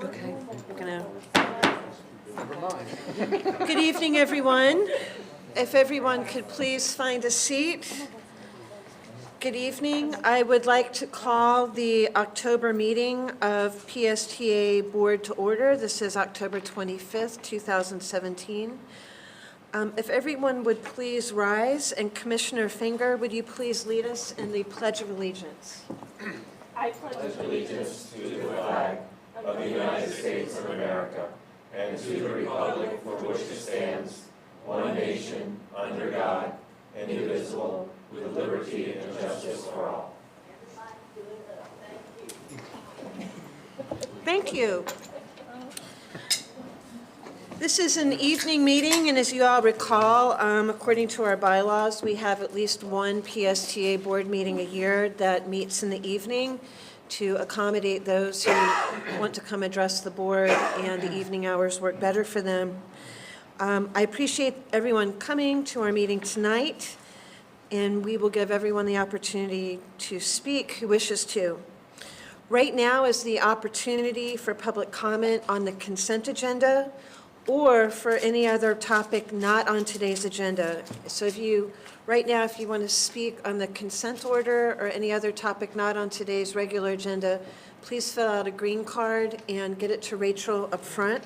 Okay, we're gonna. Never mind. Good evening, everyone. If everyone could please find a seat. Good evening. I would like to call the October meeting of PSTA Board to order. This is October 25th, 2017. If everyone would please rise, and Commissioner Finger, would you please lead us in the Pledge of Allegiance? I pledge allegiance to the flag of the United States of America and to the republic for which it stands, one nation, under God, indivisible, with liberty and justice for all. Thank you. This is an evening meeting, and as you all recall, according to our bylaws, we have at least one PSTA board meeting a year that meets in the evening to accommodate those who want to come address the board and the evening hours work better for them. I appreciate everyone coming to our meeting tonight, and we will give everyone the opportunity to speak who wishes to. Right now is the opportunity for public comment on the consent agenda or for any other topic not on today's agenda. So right now, if you want to speak on the consent order or any other topic not on today's regular agenda, please fill out a green card and get it to Rachel up front.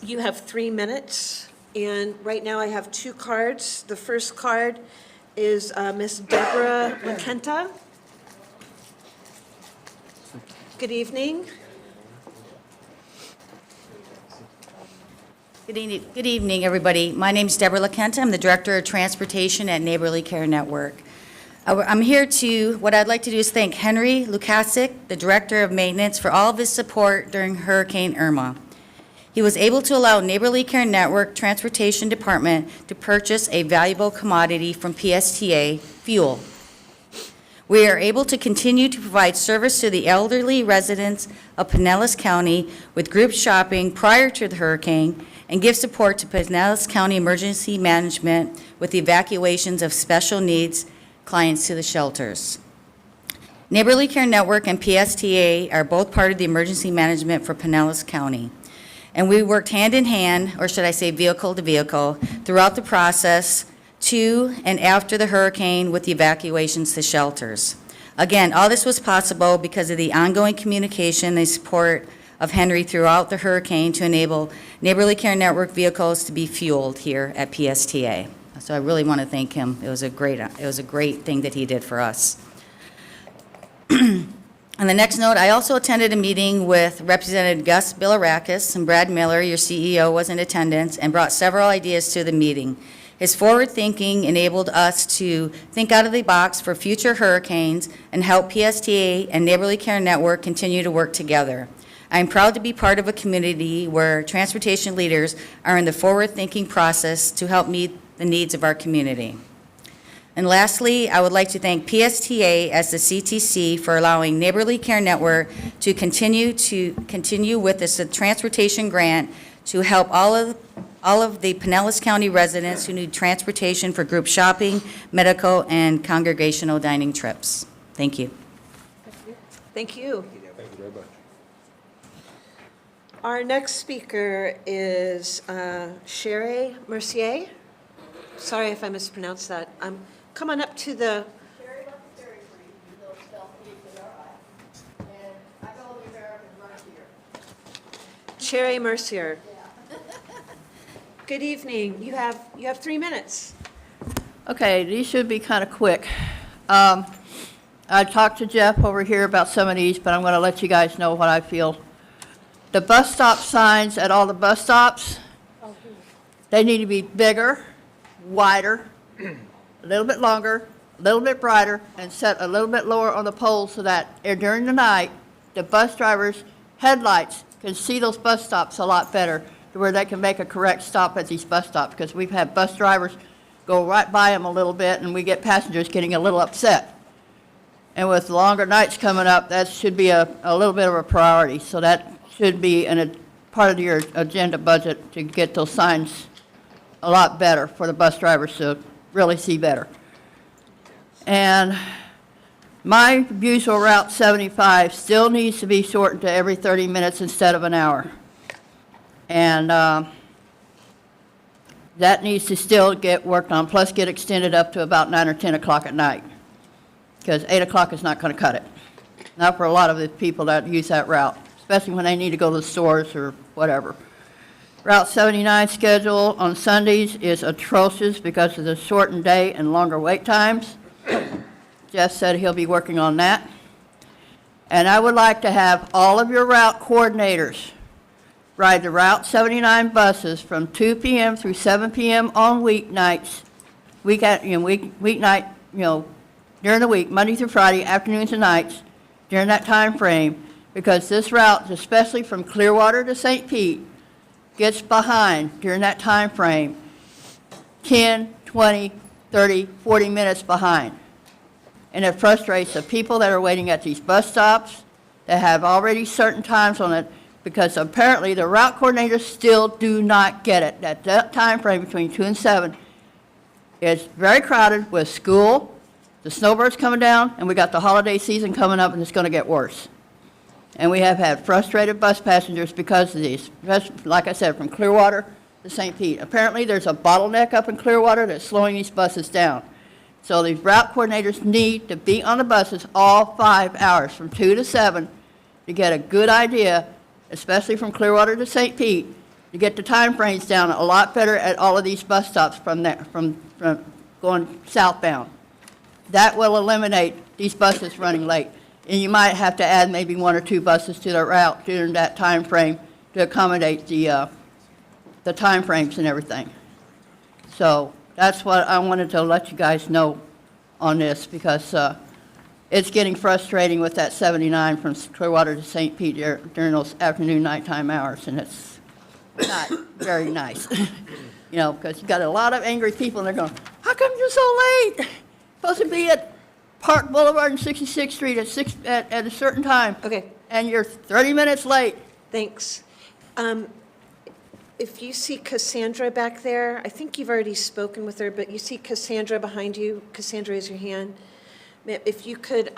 You have 3 minutes, and right now I have 2 cards. The first card is Ms. Deborah LaKenta. Good evening. Good evening, everybody. My name is Deborah LaKenta. I'm the Director of Transportation at Neighborly Care Network. I'm here what I'd like to do is thank Henry Lukasik, the Director of Maintenance, for all of his support during Hurricane Irma. He was able to allow Neighborly Care Network Transportation Department to purchase a valuable commodity from PSTA, fuel. We are able to continue to provide service to the elderly residents of Pinellas County with group shopping prior to the hurricane and give support to Pinellas County Emergency Management with the evacuations of special needs clients to the shelters. Neighborly Care Network and PSTA are both part of the emergency management for Pinellas County. And we worked hand in hand, or should I say vehicle to vehicle, throughout the process to and after the hurricane with the evacuations to shelters. Again, all this was possible because of the ongoing communication and support of Henry throughout the hurricane to enable Neighborly Care Network vehicles to be fueled here at PSTA. So I really want to thank him. It was a great thing that he did for us. On the next note, I also attended a meeting with Representative Gus Bilirakis, and Brad Miller, your CEO, was in attendance and brought several ideas to the meeting. His forward thinking enabled us to think out of the box for future hurricanes and help PSTA and Neighborly Care Network continue to work together. I am proud to be part of a community where transportation leaders are in the forward-thinking process to help meet the needs of our community. And lastly, I would like to thank PSTA as the CTC for allowing Neighborly Care Network to continue with this transportation grant to help all of the Pinellas County residents who need transportation for group shopping, medical, and congregational dining trips. Thank you. Thank you. Thank you very much. Our next speaker is Sherry Mercier. Sorry if I mispronounced that. Come on up to the... Sherry left the ferry for you, you little stealthy with our eyes. And I go the American Mercier. Cherry Mercier. Good evening. You have 3 minutes. Okay, these should be kind of quick. I talked to Jeff over here about some of these, but I'm going to let you guys know what I feel. The bus stop signs at all the bus stops, they need to be bigger, wider, a little bit longer, a little bit brighter, and set a little bit lower on the poles so that during the night, the bus drivers' headlights can see those bus stops a lot better to where they can make a correct stop at these bus stops, because we've had bus drivers go right by them a little bit, and we get passengers getting a little upset. And with longer nights coming up, that should be a little bit of a priority. So that should be a part of your agenda budget to get those signs a lot better for the bus drivers to really see better. And My usual Route 75 still needs to be shortened to every 30 minutes instead of an hour. And that needs to still get worked on, plus get extended up to about 9 or 10 o'clock at night, because 8 o'clock is not going to cut it. Not for a lot of the people that use that route, especially when they need to go to the stores or whatever. Route 79 schedule on Sundays is atrocious because of the shortened day and longer wait times. Jeff said he'll be working on that. And I would like to have all of your route coordinators ride the Route 79 buses from 2 p.m. through 7 p.m. on weeknights, weeknight, during the week, Monday through Friday, afternoons and nights, during that time frame, because this route, especially from Clearwater to St. Pete, gets behind during that time frame 10, 20, 30, 40 minutes behind. And it frustrates the people that are waiting at these bus stops that have already certain times on it, because apparently the route coordinators still do not get it. That time frame between 2 and 7 is very crowded with school, the snowbirds coming down, and we got the holiday season coming up, and it's going to get worse. And we have had frustrated bus passengers because of these, like I said, from Clearwater to St. Pete. Apparently there's a bottleneck up in Clearwater that's slowing these buses down. So these route coordinators need to be on the buses all 5 hours, from 2 to 7, to get a good idea, especially from Clearwater to St. Pete, to get the time frames down a lot better at all of these bus stops from there, from going southbound. That will eliminate these buses running late. And you might have to add maybe 1 or 2 buses to the route during that time frame to accommodate the time frames and everything. So that's what I wanted to let you guys know on this, because it's getting frustrating with that 79 from Clearwater to St. Pete during those afternoon, nighttime hours, and it's not very nice. Because you got a lot of angry people, and they're going, how come you're so late? Supposed to be at Park Boulevard and 66th Street at a certain time. Okay. And you're 30 minutes late. Thanks. If you see Cassandra back there, I think you've already spoken with her, but you see Cassandra behind you. Cassandra, raise your hand. If you could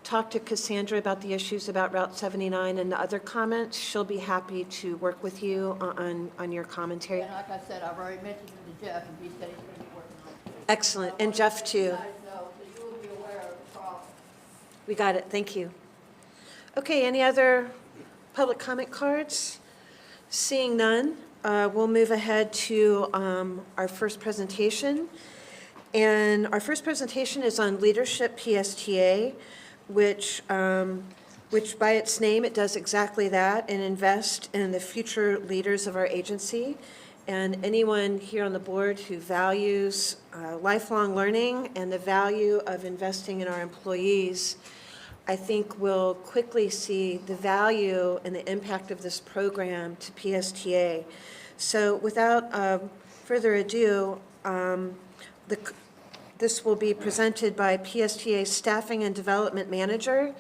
talk to Cassandra about the issues about Route 79 and the other comments, she'll be happy to work with you on your commentary. And like I said, I've already mentioned it to Jeff, and he said he's going to be working on it. Excellent. And Jeff, too. You guys know, so you will be aware of the problem. We got it. Thank you. Okay, any other public comment cards? Seeing none, we'll move ahead to our first presentation. And our first presentation is on leadership PSTA, which by its name, it does exactly that, and invest in the future leaders of our agency. And anyone here on the board who values lifelong learning and the value of investing in our employees, I think will quickly see the value and the impact of this program to PSTA. So without further ado, this will be presented by PSTA Staffing and Development Manager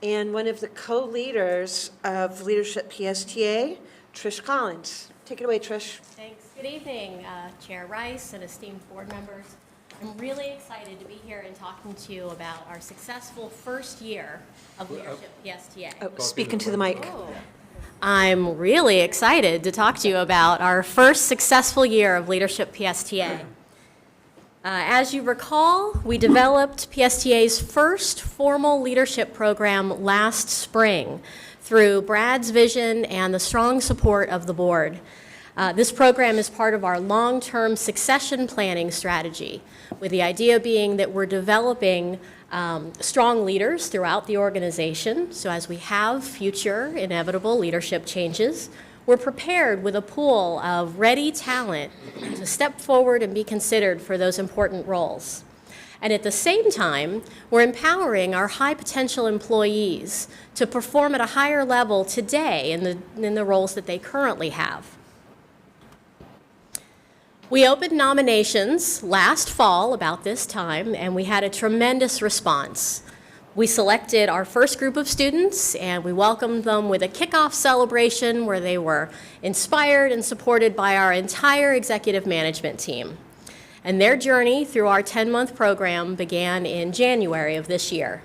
and one of the co-leaders of Leadership PSTA, Trish Collins. Take it away, Trish. Thanks. Good evening, Chair Rice and esteemed board members. I'm really excited to be here and talking to you about our successful first year of Leadership PSTA. Oh, speak into the mic. I'm really excited to talk to you about our first successful year of Leadership PSTA. As you recall, we developed PSTA's first formal leadership program last spring through Brad's vision and the strong support of the board. This program is part of our long-term succession planning strategy, with the idea being that we're developing strong leaders throughout the organization. So as we have future inevitable leadership changes, we're prepared with a pool of ready talent to step forward and be considered for those important roles. And at the same time, we're empowering our high potential employees to perform at a higher level today in the roles that they currently have. We opened nominations last fall about this time, and we had a tremendous response. We selected our first group of students, and we welcomed them with a kickoff celebration where they were inspired and supported by our entire executive management team. and their journey through our 10-month program began in January of this year.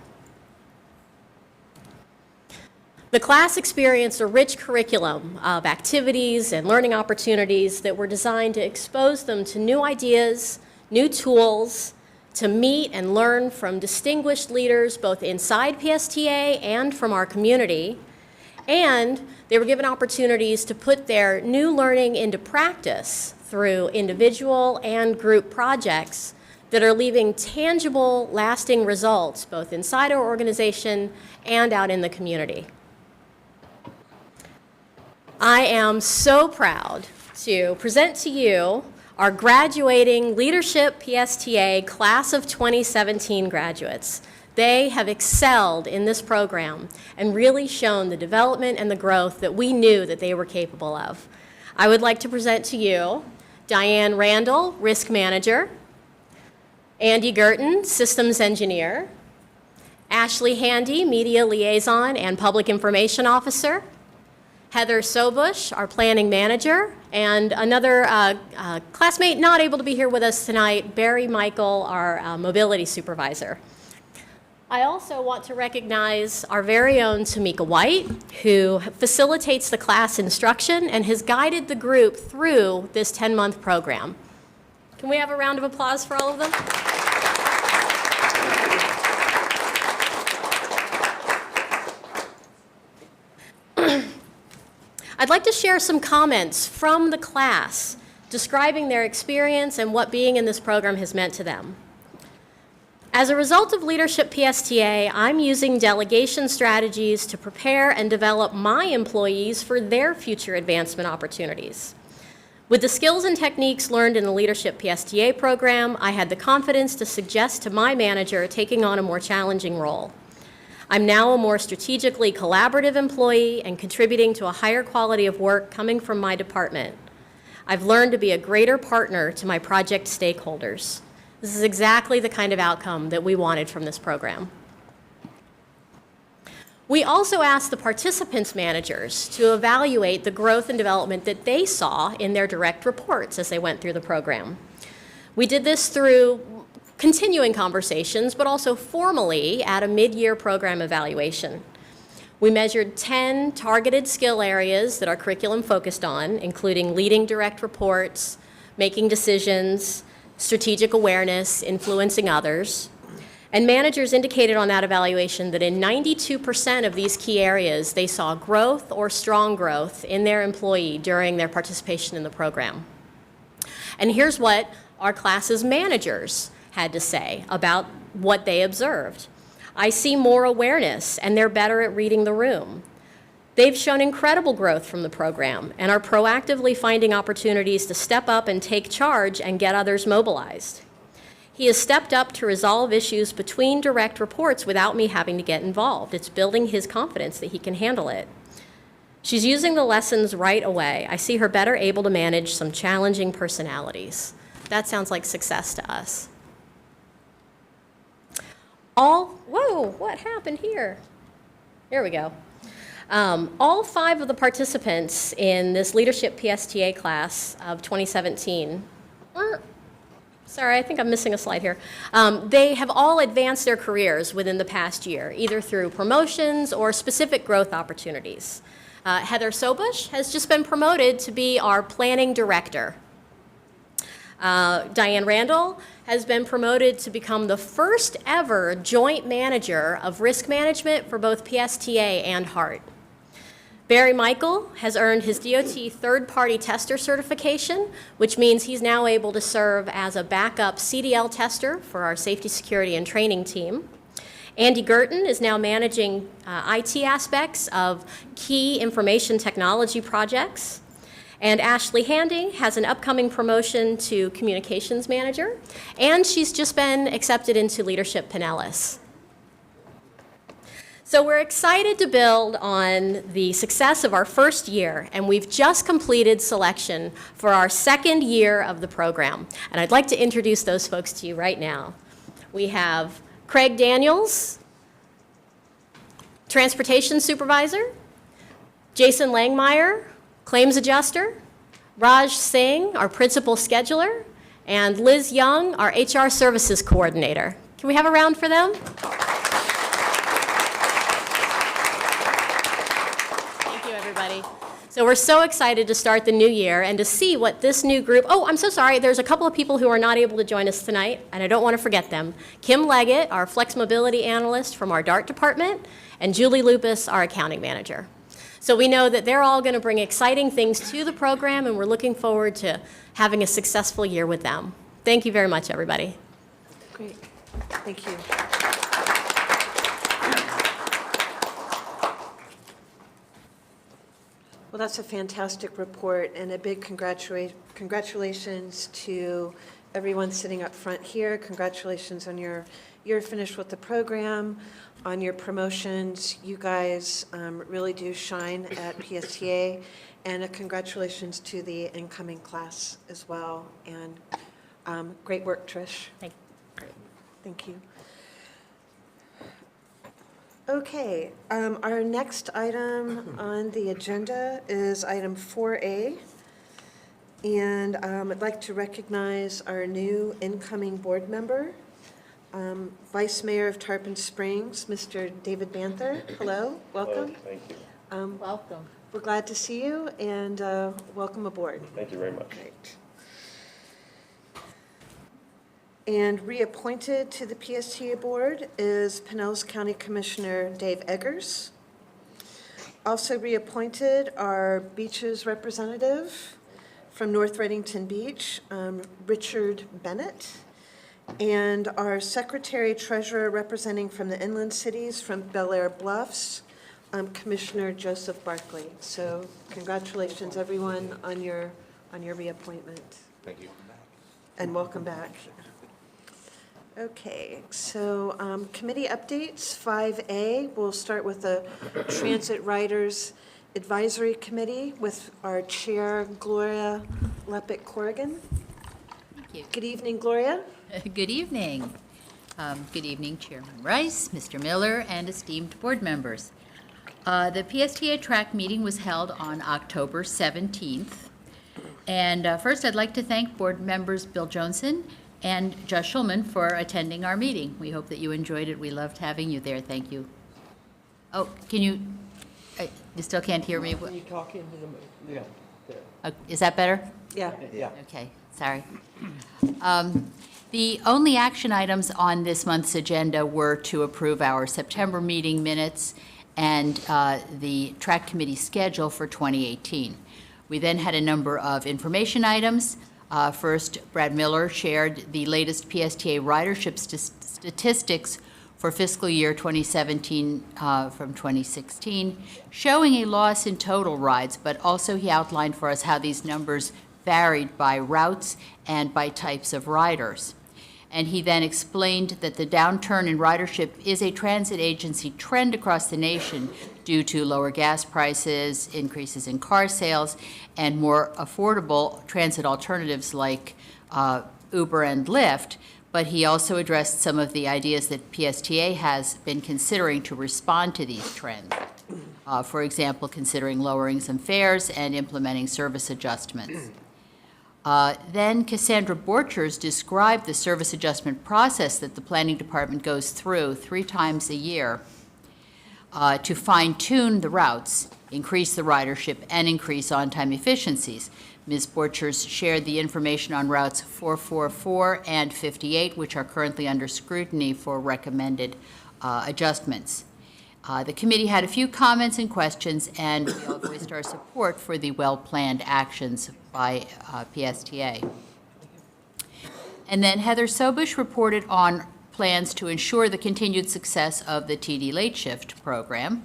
The class experienced a rich curriculum of activities and learning opportunities that were designed to expose them to new ideas, new tools, to meet and learn from distinguished leaders both inside PSTA and from our community. And they were given opportunities to put their new learning into practice through individual and group projects that are leaving tangible, lasting results both inside our organization and out in the community. I am so proud to present to you our graduating Leadership PSTA Class of 2017 graduates. They have excelled in this program and really shown the development and the growth that we knew that they were capable of. I would like to present to you Diane Randall, Risk Manager, Andy Girton, Systems Engineer, Ashley Handy, Media Liaison and Public Information Officer, Heather Sobush, our Planning Manager, and another classmate not able to be here with us tonight, Barry Michael, our Mobility Supervisor. I also want to recognize our very own Tamika White, who facilitates the class instruction and has guided the group through this 10-month program. Can we have a round of applause for all of them? I'd like to share some comments from the class describing their experience and what being in this program has meant to them. As a result of Leadership PSTA, I'm using delegation strategies to prepare and develop my employees for their future advancement opportunities. With the skills and techniques learned in the Leadership PSTA program, I had the confidence to suggest to my manager taking on a more challenging role. I'm now a more strategically collaborative employee and contributing to a higher quality of work coming from my department. I've learned to be a greater partner to my project stakeholders. This is exactly the kind of outcome that we wanted from this program. We also asked the participants' managers to evaluate the growth and development that they saw in their direct reports as they went through the program. We did this through continuing conversations, but also formally at a mid-year program evaluation. We measured 10 targeted skill areas that our curriculum focused on, including leading direct reports, making decisions, strategic awareness, influencing others. And managers indicated on that evaluation that in 92% of these key areas, they saw growth or strong growth in their employee during their participation in the program. And here's what our class's managers had to say about what they observed. I see more awareness, and they're better at reading the room. They've shown incredible growth from the program and are proactively finding opportunities to step up and take charge and get others mobilized. He has stepped up to resolve issues between direct reports without me having to get involved. It's building his confidence that he can handle it. She's using the lessons right away. I see her better able to manage some challenging personalities. That sounds like success to us. Whoa, what happened here? Here we go. All 5 of the participants in this Leadership PSTA class of 2017, sorry, I think I'm missing a slide here. They have all advanced their careers within the past year, either through promotions or specific growth opportunities. Heather Sobush has just been promoted to be our planning director. Diane Randall has been promoted to become the first ever joint manager of risk management for both PSTA and HART. Barry Michael has earned his DOT third-party tester certification, which means he's now able to serve as a backup CDL tester for our safety, security, and training team. Andy Girton is now managing IT aspects of key information technology projects. And Ashley Handy has an upcoming promotion to communications manager, and she's just been accepted into Leadership Pinellas. So we're excited to build on the success of our first year, and we've just completed selection for our second year of the program. And I'd like to introduce those folks to you right now. We have Craig Daniels, Transportation Supervisor, Jason Langmeyer, Claims Adjuster, Raj Singh, our Principal Scheduler, and Liz Young, our HR Services Coordinator. Can we have a round for them? Thank you, everybody. So we're so excited to start the new year and to see what this new group, oh, I'm so sorry, there's a couple of people who are not able to join us tonight, and I don't want to forget them. Kim Leggett, our Flex Mobility Analyst from our DART department, and Julie Lupus, our Accounting Manager. So we know that they're all going to bring exciting things to the program, and we're looking forward to having a successful year with them. Thank you very much, everybody. Great, thank you. Well, that's a fantastic report, and a big congratulations to everyone sitting up front here. Congratulations on your year finished with the program, on your promotions. You guys really do shine at PSTA, and a congratulations to the incoming class as well. And great work, Trish. Thank you. Thank you. Okay, our next item on the agenda is item 4A. And I'd like to recognize our new incoming board member, Vice Mayor of Tarpon Springs, Mr. David Banther. Hello, welcome. Thank you. Welcome. We're glad to see you, and welcome aboard. Thank you very much. Great. And reappointed to the PSTA Board is Pinellas County Commissioner Dave Eggers. Also reappointed are Beaches representative from North Reddington Beach, Richard Bennett, and our Secretary Treasurer representing from the inland cities from Bel Air Bluffs, Commissioner Joseph Barkley. So congratulations, everyone, on your reappointment. Thank you. And welcome back. Okay, so committee updates, 5A. We'll start with the Transit Riders Advisory Committee with our chair, Gloria Lepic-Corrigan. Thank you. Good evening, Gloria. Good evening. Good evening, Chairman Rice, Mr. Miller, and esteemed board members. The PSTA track meeting was held on October 17th. And first, I'd like to thank board members Bill Johnson and Josh Schulman for attending our meeting. We hope that you enjoyed it. We loved having you there. Thank you. Oh, can you, you still can't hear me? Can you talk into the, yeah, there. Is that better? Yeah. Yeah. Okay, sorry. The only action items on this month's agenda were to approve our September meeting minutes and the track committee schedule for 2018. We then had a number of information items. First, Brad Miller shared the latest PSTA ridership statistics for fiscal year 2017 from 2016, showing a loss in total rides, but also he outlined for us how these numbers varied by routes and by types of riders. And he then explained that the downturn in ridership is a transit agency trend across the nation due to lower gas prices, increases in car sales, and more affordable transit alternatives like Uber and Lyft. But he also addressed some of the ideas that PSTA has been considering to respond to these trends. For example, considering lowering some fares and implementing service adjustments. Then Cassandra Borchers described the service adjustment process that the planning department goes through 3 times a year to fine-tune the routes, increase the ridership, and increase on-time efficiencies. Ms. Borchers shared the information on routes 444 and 58, which are currently under scrutiny for recommended adjustments. The committee had a few comments and questions, and we all voiced our support for the well-planned actions by PSTA. And then Heather Sobush reported on plans to ensure the continued success of the TD Late Shift program.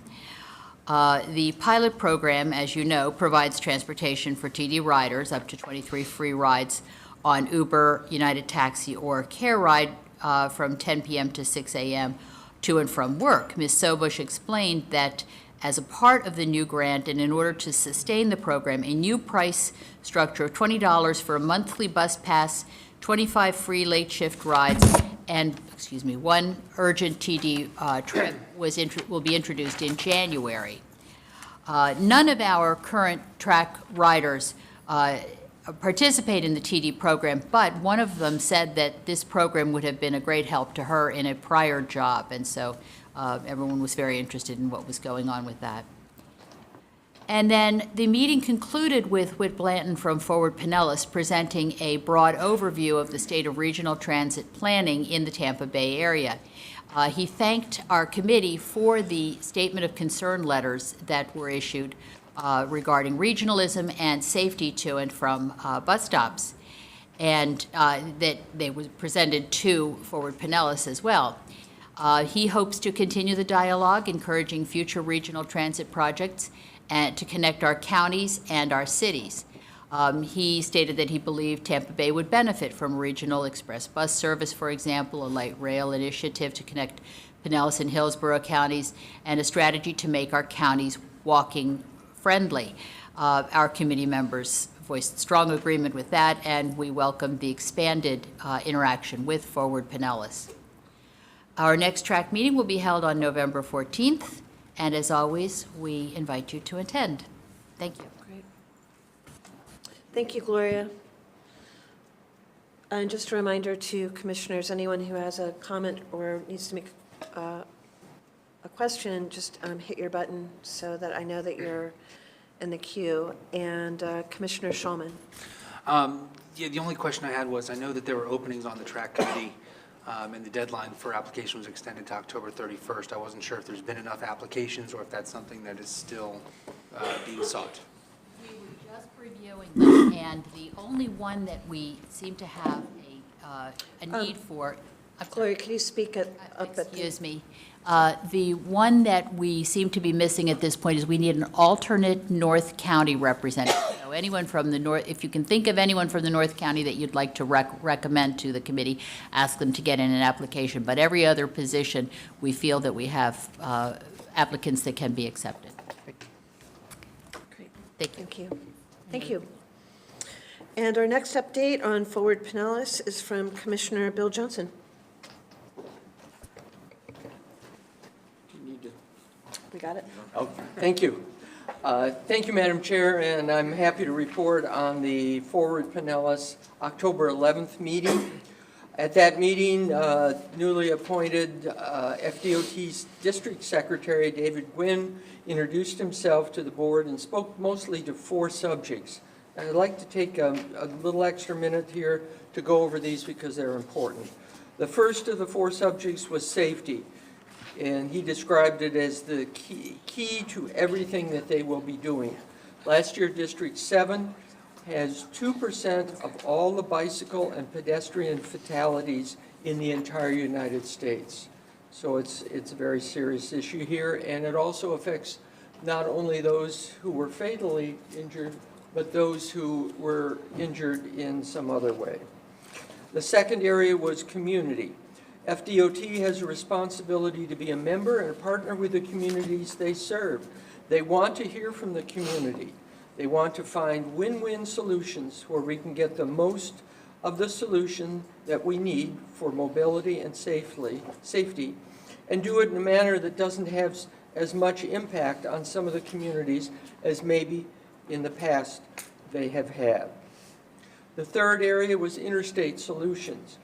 The pilot program, as you know, provides transportation for TD riders, up to 23 free rides on Uber, United Taxi, or Care Ride from 10 p.m. to 6 a.m. to and from work. Ms. Sobush explained that as a part of the new grant and in order to sustain the program, a new price structure of $20 for a monthly bus pass, 25 free late shift rides, and, 1 urgent TD trip will be introduced in January. None of our current track riders participate in the TD program, but one of them said that this program would have been a great help to her in a prior job, and so everyone was very interested in what was going on with that. And then the meeting concluded with Whit Blanton from Forward Pinellas presenting a broad overview of the state of regional transit planning in the Tampa Bay area. He thanked our committee for the statement of concern letters that were issued regarding regionalism and safety to and from bus stops, and that they were presented to Forward Pinellas as well. He hopes to continue the dialogue, encouraging future regional transit projects and to connect our counties and our cities. He stated that he believed Tampa Bay would benefit from regional express bus service, for example, a light rail initiative to connect Pinellas and Hillsborough counties, and a strategy to make our counties walking friendly. Our committee members voiced strong agreement with that, and we welcome the expanded interaction with Forward Pinellas. Our next track meeting will be held on November 14th, and as always, we invite you to attend. Thank you. Great. Thank you, Gloria. And just a reminder to commissioners, anyone who has a comment or needs to make a question, just hit your button so that I know that you're in the queue. And Commissioner Schulman. Yeah, the only question I had was, I know that there were openings on the track committee, and the deadline for application was extended to October 31st. I wasn't sure if there's been enough applications or if that's something that is still being sought. We were just reviewing them, and the only one that we seem to have a need for. Gloria, can you speak up at the... Excuse me. The one that we seem to be missing at this point is we need an alternate North County representative. So anyone from the North, if you can think of anyone from the North County that you'd like to recommend to the committee, ask them to get in an application. But every other position, we feel that we have applicants that can be accepted. Great. Thank you. Thank you. Thank you. And our next update on Forward Pinellas is from Commissioner Bill Johnson. We got it? Oh, thank you. Thank you, Madam Chair, and I'm happy to report on the Forward Pinellas October 11th meeting. At that meeting, newly appointed FDOT's District Secretary, David Gwynn, introduced himself to the board and spoke mostly to 4 subjects. And I'd like to take a little extra minute here to go over these because they're important. The first of the 4 subjects was safety. And he described it as the key to everything that they will be doing. Last year, District 7 has 2% of all the bicycle and pedestrian fatalities in the entire United States. So it's a very serious issue here, and it also affects not only those who were fatally injured, but those who were injured in some other way. The second area was community. FDOT has a responsibility to be a member and a partner with the communities they serve. They want to hear from the community. They want to find win-win solutions where we can get the most of the solution that we need for mobility and safety, and do it in a manner that doesn't have as much impact on some of the communities as maybe in the past they have had. The third area was interstate solutions.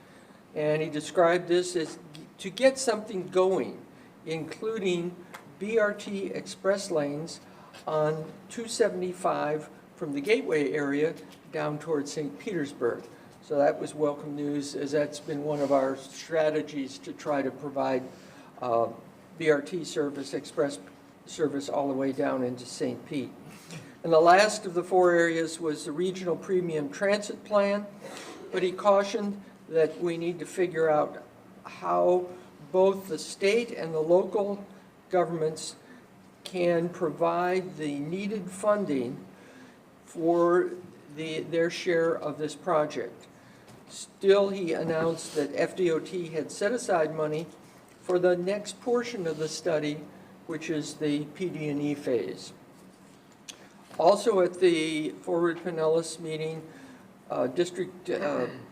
And he described this as to get something going, including BRT express lanes on 275 from the Gateway area down towards St. Petersburg. So that was welcome news, as that's been one of our strategies to try to provide BRT service, express service all the way down into St. Pete. And the last of the 4 areas was the Regional Premium Transit Plan, but he cautioned that we need to figure out how both the state and the local governments can provide the needed funding for their share of this project. Still, he announced that FDOT had set aside money for the next portion of the study, which is the PD&E phase. Also at the Forward Pinellas meeting, District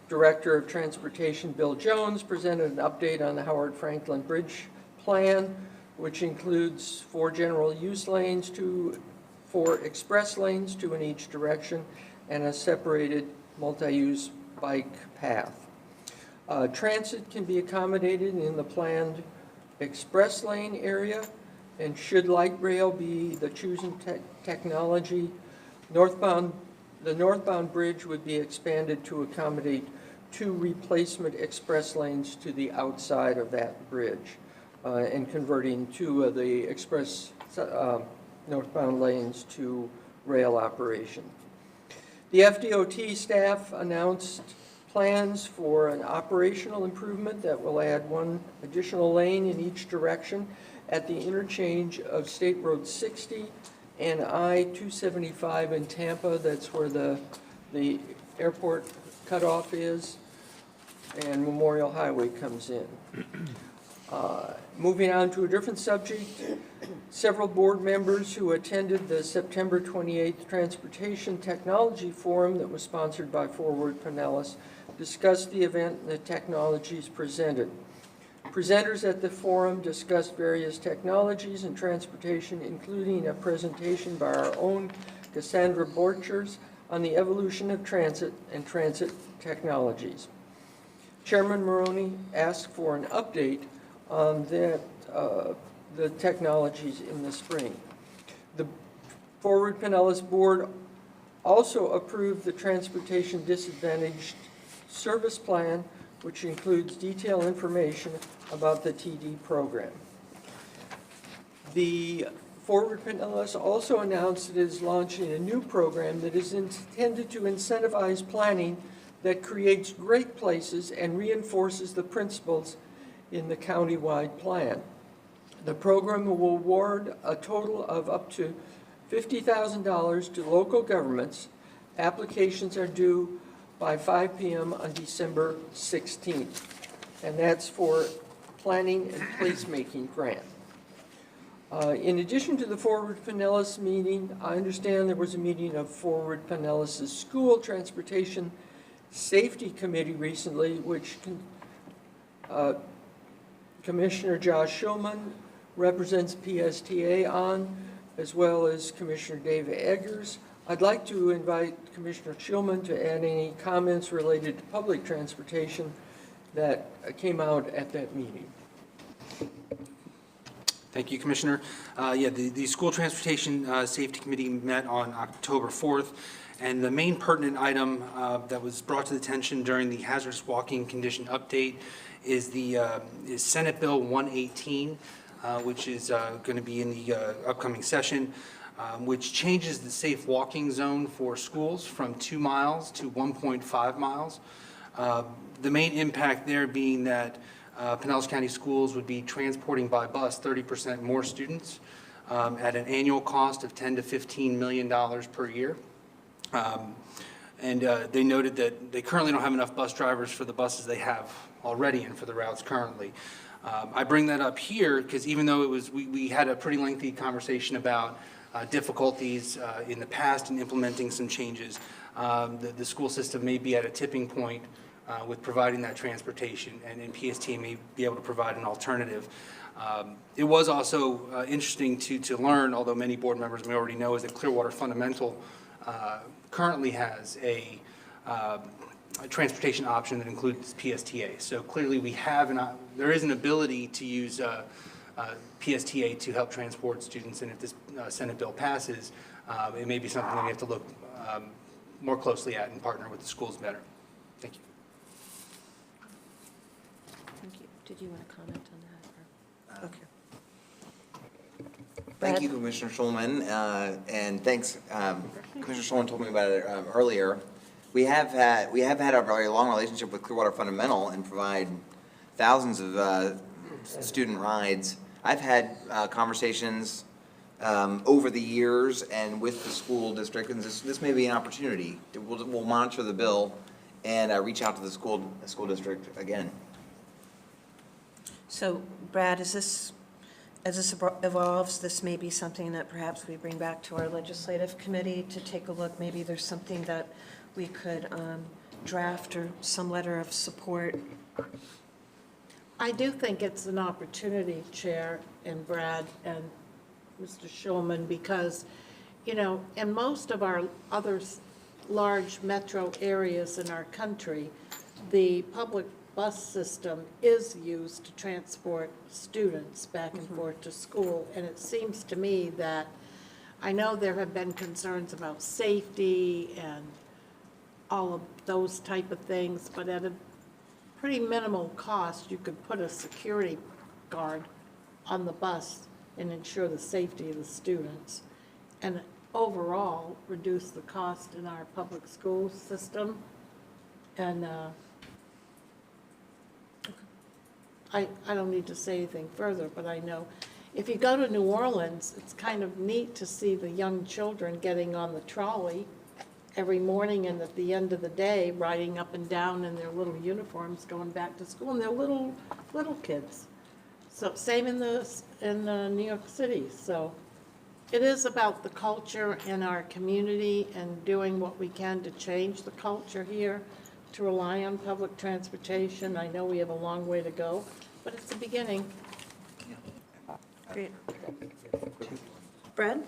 Director of Transportation Bill Jones presented an update on the Howard Franklin Bridge Plan, which includes 4 general use lanes, 4 express lanes, 2 in each direction, and a separated multi-use bike path. Transit can be accommodated in the planned express lane area, and should light rail be the chosen technology, the northbound bridge would be expanded to accommodate 2 replacement express lanes to the outside of that bridge, and converting 2 of the express northbound lanes to rail operation. The FDOT staff announced plans for an operational improvement that will add 1 additional lane in each direction at the interchange of State Road 60 and I-275 in Tampa. That's where the airport cutoff is, and Memorial Highway comes in. Moving on to a different subject, several board members who attended the September 28th Transportation Technology Forum that was sponsored by Forward Pinellas discussed the event and the technologies presented. Presenters at the forum discussed various technologies in transportation, including a presentation by our own Cassandra Borchers on the evolution of transit and transit technologies. Chairman Maroney asked for an update on the technologies in the spring. The Forward Pinellas Board also approved the Transportation Disadvantaged Service Plan, which includes detailed information about the TD program. The Forward Pinellas also announced it is launching a new program that is intended to incentivize planning that creates great places and reinforces the principles in the countywide plan. The program will award a total of up to $50,000 to local governments. Applications are due by 5 p.m. on December 16th, and that's for planning and placemaking grant. In addition to the Forward Pinellas meeting, I understand there was a meeting of Forward Pinellas' School Transportation Safety Committee recently, which Commissioner Josh Schulman represents PSTA on, as well as Commissioner David Eggers. I'd like to invite Commissioner Schulman to add any comments related to public transportation that came out at that meeting. Thank you, Commissioner. The School Transportation Safety Committee met on October 4th, and the main pertinent item that was brought to the attention during the hazardous walking condition update is is Senate Bill 118, which is going to be in the upcoming session, which changes the safe walking zone for schools from 2 miles to 1.5 miles. The main impact there being that Pinellas County Schools would be transporting by bus 30% more students at an annual cost of $10 to $15 million per year. They noted that they currently don't have enough bus drivers for the buses they have already and for the routes currently. I bring that up here because even though we had a pretty lengthy conversation about difficulties in the past in implementing some changes, the school system may be at a tipping point with providing that transportation, and PSTA may be able to provide an alternative. It was also interesting to learn, although many board members may already know, is that Clearwater Fundamental currently has a transportation option that includes PSTA. So clearly there is an ability to use PSTA to help transport students, and if this Senate bill passes, it may be something that we have to look more closely at and partner with the schools better. Thank you. Thank you. Did you want to comment on that? Okay. Thank you, Commissioner Schulman, and thanks. Commissioner Schulman told me about it earlier. We have had a very long relationship with Clearwater Fundamental and provide thousands of student rides. I've had conversations over the years and with the school district, and this may be an opportunity. We'll monitor the bill and reach out to the school district again. So, Brad, as this evolves, this may be something that perhaps we bring back to our legislative committee to take a look. Maybe there's something that we could draft or some letter of support. I do think it's an opportunity, Chair and Brad and Mr. Schulman, because, in most of our other large metro areas in our country, the public bus system is used to transport students back and forth to school. And it seems to me that, I know there have been concerns about safety and all of those type of things, but at a pretty minimal cost, you could put a security guard on the bus and ensure the safety of the students, and overall reduce the cost in our public school system. And I don't need to say anything further, but I know if you go to New Orleans, it's kind of neat to see the young children getting on the trolley every morning and at the end of the day, riding up and down in their little uniforms, going back to school, and they're little kids. So same in New York City. So it is about the culture in our community and doing what we can to change the culture here, to rely on public transportation. I know we have a long way to go, but it's the beginning. Great. Brad?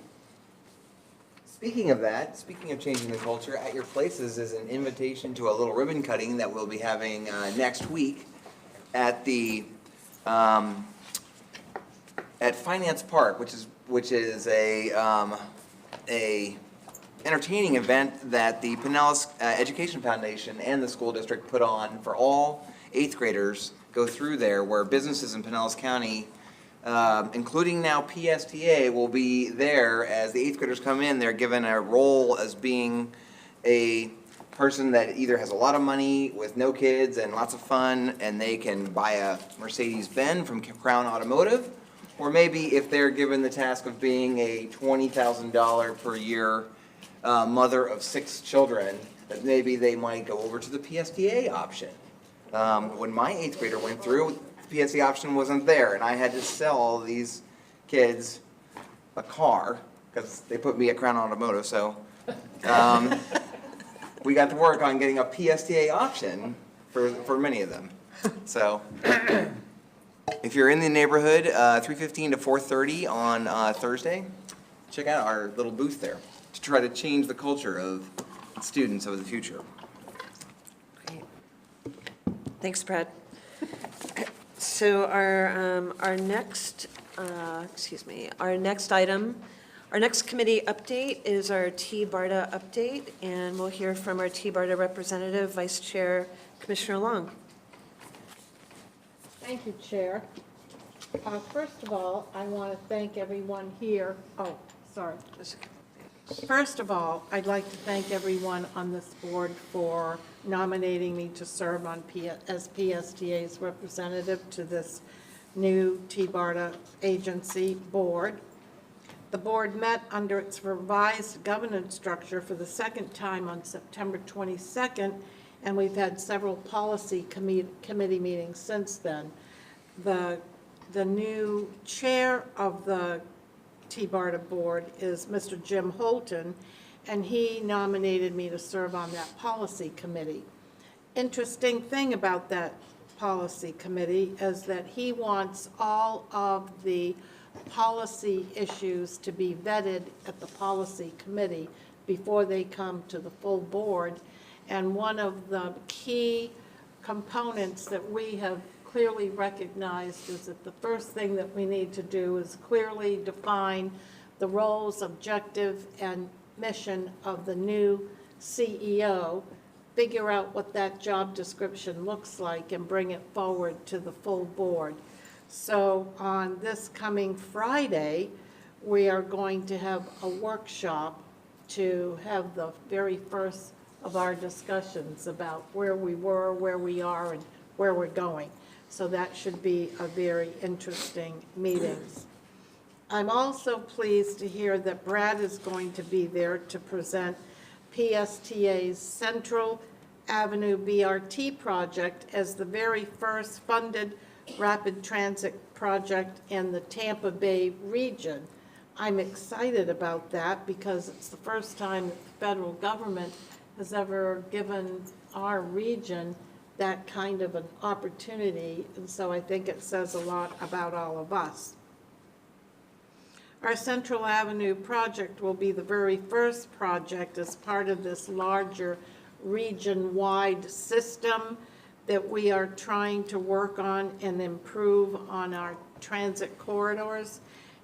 Speaking of that, speaking of changing the culture, at your places is an invitation to a little ribbon cutting that we'll be having next week at the at Finance Park, which is a entertaining event that the Pinellas Education Foundation and the school district put on for all 8th graders. Go through there, where businesses in Pinellas County, including now PSTA, will be there as the 8th graders come in. They're given a role as being a person that either has a lot of money with no kids and lots of fun, and they can buy a Mercedes-Benz from Crown Automotive, or maybe if they're given the task of being a $20,000 per year mother of 6 children, that maybe they might go over to the PSTA option. When my 8th grader went through, the PSTA option wasn't there, and I had to sell these kids a car, because they put me at Crown Automotive, so we got to work on getting a PSTA option for many of them. So if you're in the neighborhood, 3:15 to 4:30 on Thursday, check out our little booth there to try to change the culture of students of the future. Great. Thanks, Brad. So our next item, our next committee update is our T-BARTA update, and we'll hear from our T-BARTA representative, Vice Chair Commissioner Long. Thank you, Chair. First of all, I want to thank everyone here. Oh, sorry. First of all, I'd like to thank everyone on this board for nominating me to serve on as PSTA's representative to this new T-BARTA agency board. The board met under its revised governance structure for the second time on September 22nd, and we've had several policy committee meetings since then. The new chair of the T-BARTA board is Mr. Jim Holton, and he nominated me to serve on that policy committee. Interesting thing about that policy committee is that he wants all of the policy issues to be vetted at the policy committee before they come to the full board. And one of the key components that we have clearly recognized is that the first thing that we need to do is clearly define the roles, objective, and mission of the new CEO, figure out what that job description looks like, and bring it forward to the full board. So on this coming Friday, we are going to have a workshop to have the very first of our discussions about where we were, where we are, and where we're going. So that should be a very interesting meeting. I'm also pleased to hear that Brad is going to be there to present PSTA's Central Avenue BRT project as the very first funded rapid transit project in the Tampa Bay region. I'm excited about that because it's the first time that the federal government has ever given our region that kind of an opportunity, and so I think it says a lot about all of us. Our Central Avenue project will be the very first project as part of this larger region-wide system that we are trying to work on and improve on our transit corridors.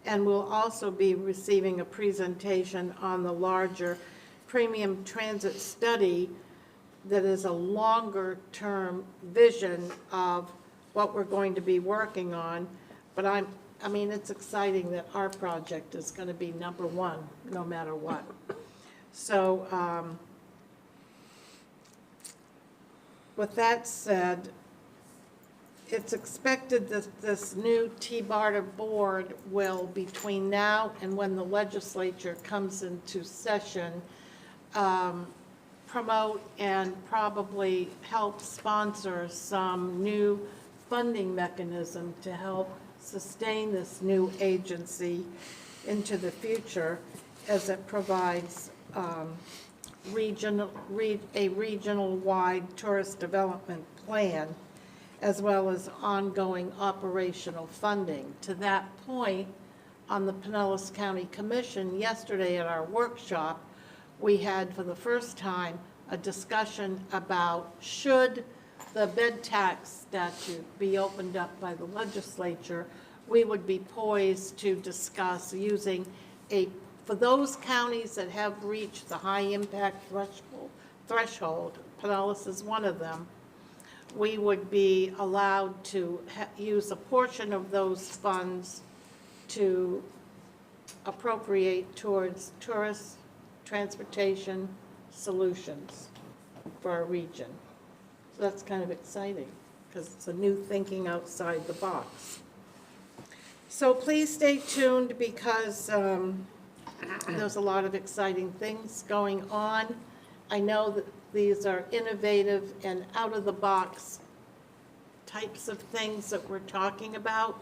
And we'll also be receiving a presentation on the larger premium transit study that is a longer-term vision of what we're going to be working on. But I mean, it's exciting that our project is going to be number one, no matter what. So with that said, it's expected that this new T-BARTA board will, between now and when the legislature comes into session, promote and probably help sponsor some new funding mechanism to help sustain this new agency into the future as it provides a regional-wide tourist development plan, as well as ongoing operational funding. To that point, on the Pinellas County Commission, yesterday at our workshop, we had for the first time a discussion about should the bed tax statute be opened up by the legislature, we would be poised to discuss using for those counties that have reached the high impact threshold, Pinellas is one of them, we would be allowed to use a portion of those funds to appropriate towards tourist transportation solutions for our region. So that's kind of exciting because it's a new thinking outside the box. So please stay tuned because there's a lot of exciting things going on. I know that these are innovative and out-of-the-box types of things that we're talking about,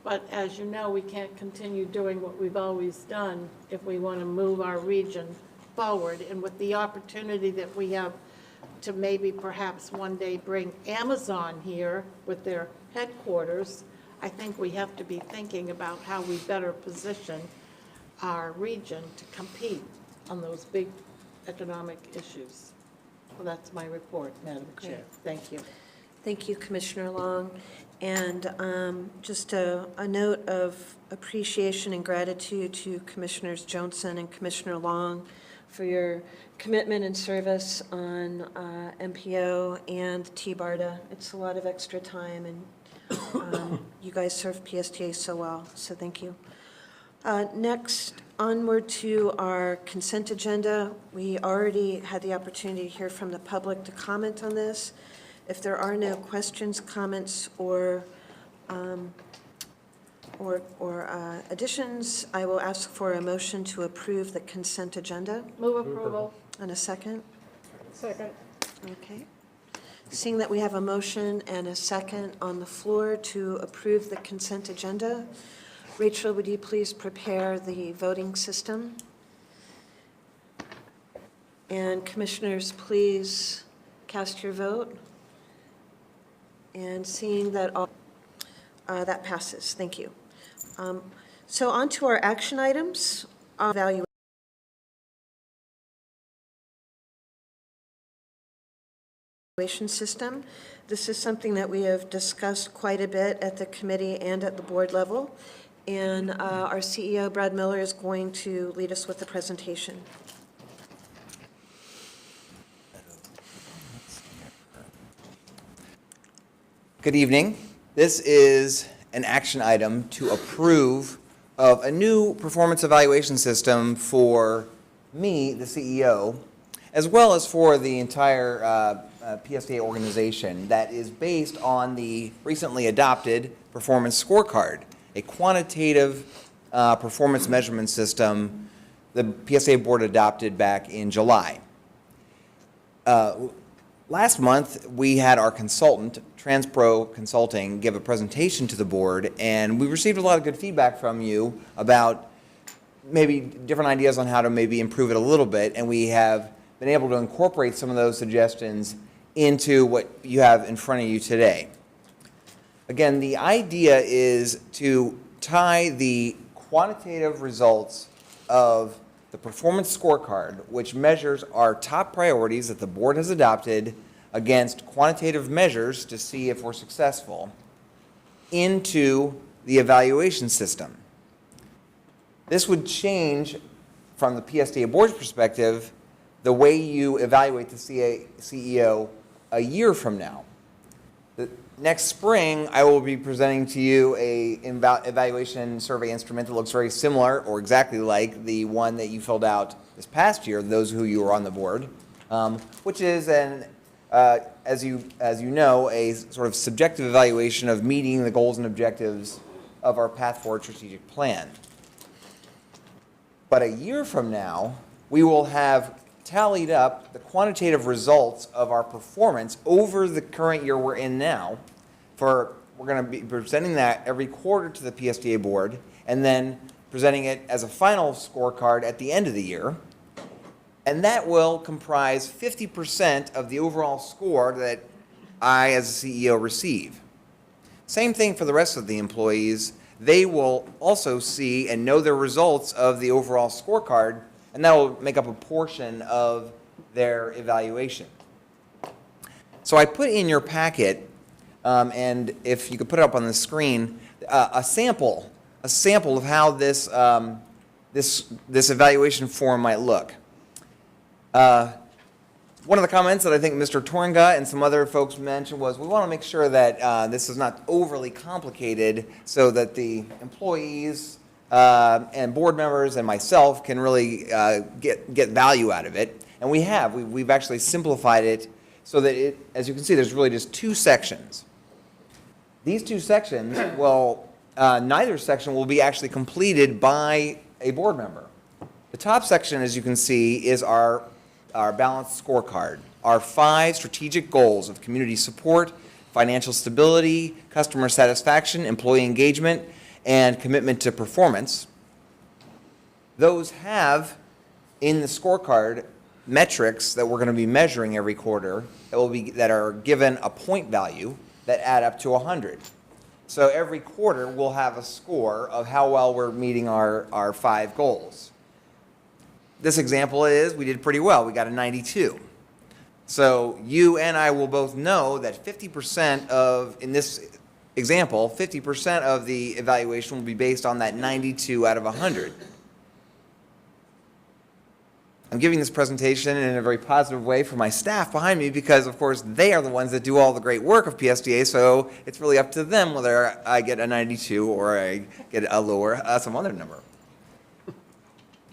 but as you know, we can't continue doing what we've always done if we want to move our region forward. And with the opportunity that we have to maybe perhaps one day bring Amazon here with their headquarters, I think we have to be thinking about how we better position our region to compete on those big economic issues. Well, that's my report, Madam Chair. Thank you. Thank you, Commissioner Long. And just a note of appreciation and gratitude to Commissioners Johnson and Commissioner Long for your commitment and service on MPO and T-BARTA. It's a lot of extra time, and you guys serve PSTA so well, so thank you. Next, onward to our consent agenda. We already had the opportunity to hear from the public to comment on this. If there are no questions, comments, or additions, I will ask for a motion to approve the consent agenda. Move approval. And a second? Second. Okay. Seeing that we have a motion and a second on the floor to approve the consent agenda, Rachel, would you please prepare the voting system? And commissioners, please cast your vote. And seeing that all, that passes. Thank you. So on to our action items. Evaluation system. This is something that we have discussed quite a bit at the committee and at the board level. And our CEO, Brad Miller, is going to lead us with the presentation. Good evening. This is an action item to approve of a new performance evaluation system for me, the CEO, as well as for the entire PSTA organization that is based on the recently adopted performance scorecard, a quantitative performance measurement system the PSTA board adopted back in July. Last month, we had our consultant, TransPro Consulting, give a presentation to the board, and we received a lot of good feedback from you about maybe different ideas on how to maybe improve it a little bit, and we have been able to incorporate some of those suggestions into what you have in front of you today. Again, the idea is to tie the quantitative results of the performance scorecard, which measures our top priorities that the board has adopted against quantitative measures to see if we're successful, into the evaluation system. This would change, from the PSTA board's perspective, the way you evaluate the CEO a year from now. Next spring, I will be presenting to you a evaluation survey instrument that looks very similar or exactly like the one that you filled out this past year, those who you were on the board, which is, as you know, a sort of subjective evaluation of meeting the goals and objectives of our Path Forward strategic plan. But a year from now, we will have tallied up the quantitative results of our performance over the current year we're in now. We're going to be presenting that every quarter to the PSTA board, and then presenting it as a final scorecard at the end of the year. And that will comprise 50% of the overall score that I, as a CEO, receive. Same thing for the rest of the employees. They will also see and know the results of the overall scorecard, and that will make up a portion of their evaluation. So I put in your packet, and if you could put it up on the screen, a sample of how this evaluation form might look. One of the comments that I think Mr. Tornga and some other folks mentioned was we want to make sure that this is not overly complicated so that the employees and board members and myself can really get value out of it. And we have. We've actually simplified it so that as you can see, there's really just two sections. These two sections, neither section will be actually completed by a board member. The top section, as you can see, is our balanced scorecard, our 5 strategic goals of community support, financial stability, customer satisfaction, employee engagement, and commitment to performance. Those have in the scorecard metrics that we're going to be measuring every quarter that are given a point value that add up to 100. So every quarter we'll have a score of how well we're meeting our 5 goals. This example is we did pretty well. We got a 92. So you and I will both know that 50% of, in this example, 50% of the evaluation will be based on that 92 out of 100. I'm giving this presentation in a very positive way for my staff behind me because, of course, they are the ones that do all the great work of PSTA, so it's really up to them whether I get a 92 or I get a lower, some other number.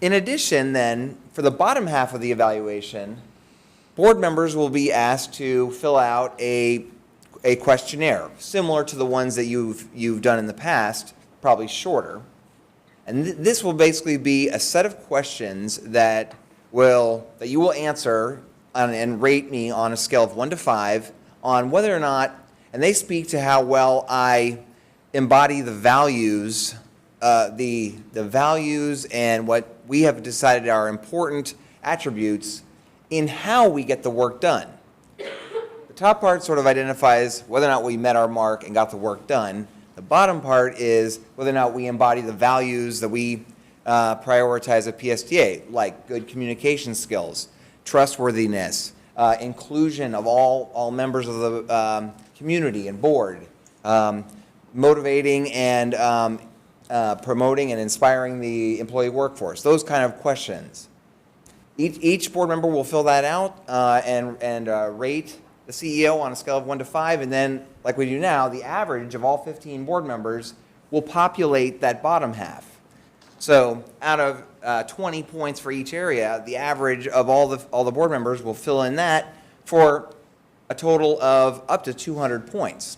In addition, then, for the bottom half of the evaluation, board members will be asked to fill out a questionnaire, similar to the ones that you've done in the past, probably shorter. And this will basically be a set of questions that you will answer and rate me on a scale of 1 to 5 on whether or not, and they speak to how well I embody the values, the values and what we have decided are important attributes in how we get the work done. The top part sort of identifies whether or not we met our mark and got the work done. The bottom part is whether or not we embody the values that we prioritize at PSTA, like good communication skills, trustworthiness, inclusion of all members of the community and board, motivating and promoting and inspiring the employee workforce, those kind of questions. Each board member will fill that out and rate the CEO on a scale of 1 to 5, and then, like we do now, the average of all 15 board members will populate that bottom half. So out of 20 points for each area, the average of all the board members will fill in that for a total of up to 200 points.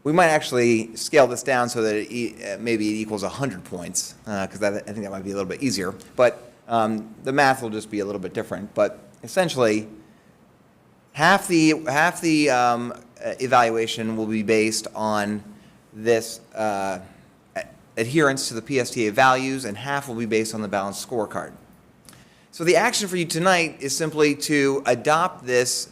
We might actually scale this down so that maybe it equals 100 points, because I think that might be a little bit easier. But the math will just be a little bit different. But essentially, half the evaluation will be based on this adherence to the PSTA values, and half will be based on the balanced scorecard. So the action for you tonight is simply to adopt this,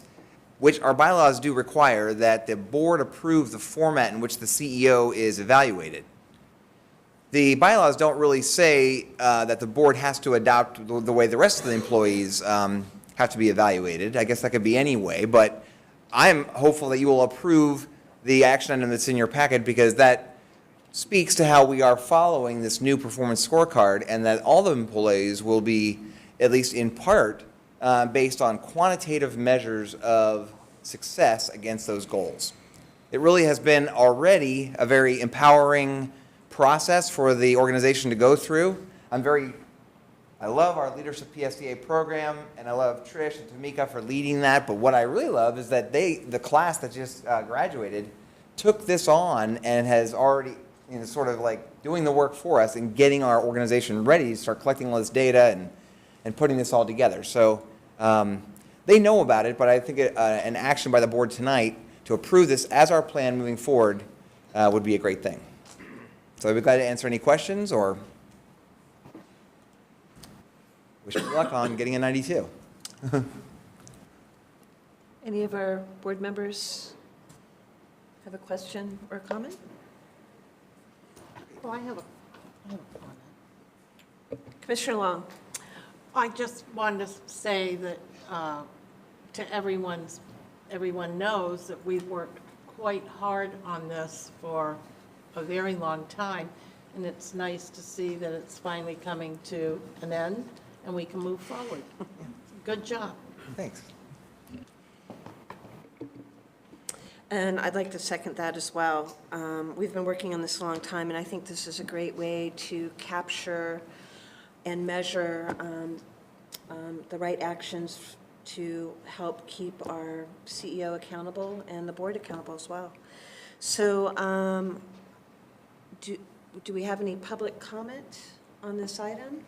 which our bylaws do require, that the board approve the format in which the CEO is evaluated. the bylaws don't really say that the board has to adopt the way the rest of the employees have to be evaluated. I guess that could be any way, but I'm hopeful that you will approve the action item that's in your packet, because that speaks to how we are following this new performance scorecard, and that all the employees will be, at least in part, based on quantitative measures of success against those goals. It really has been already a very empowering process for the organization to go through. I love our Leadership PSTA program, and I love Trish and Tamika for leading that, but what I really love is that the class that just graduated took this on and has already, sort of like doing the work for us and getting our organization ready to start collecting all this data and putting this all together. So they know about it, but I think an action by the board tonight to approve this as our plan moving forward would be a great thing. So I'd be glad to answer any questions, or wish you luck on getting a 92. Any of our board members have a question or a comment? Well, I have a comment. Commissioner Long? I just wanted to say that to everyone knows that we've worked quite hard on this for a very long time, and it's nice to see that it's finally coming to an end and we can move forward. Good job. Thanks. And I'd like to second that as well. We've been working on this a long time, and I think this is a great way to capture and measure the right actions to help keep our CEO accountable and the board accountable as well. So do we have any public comment on this item?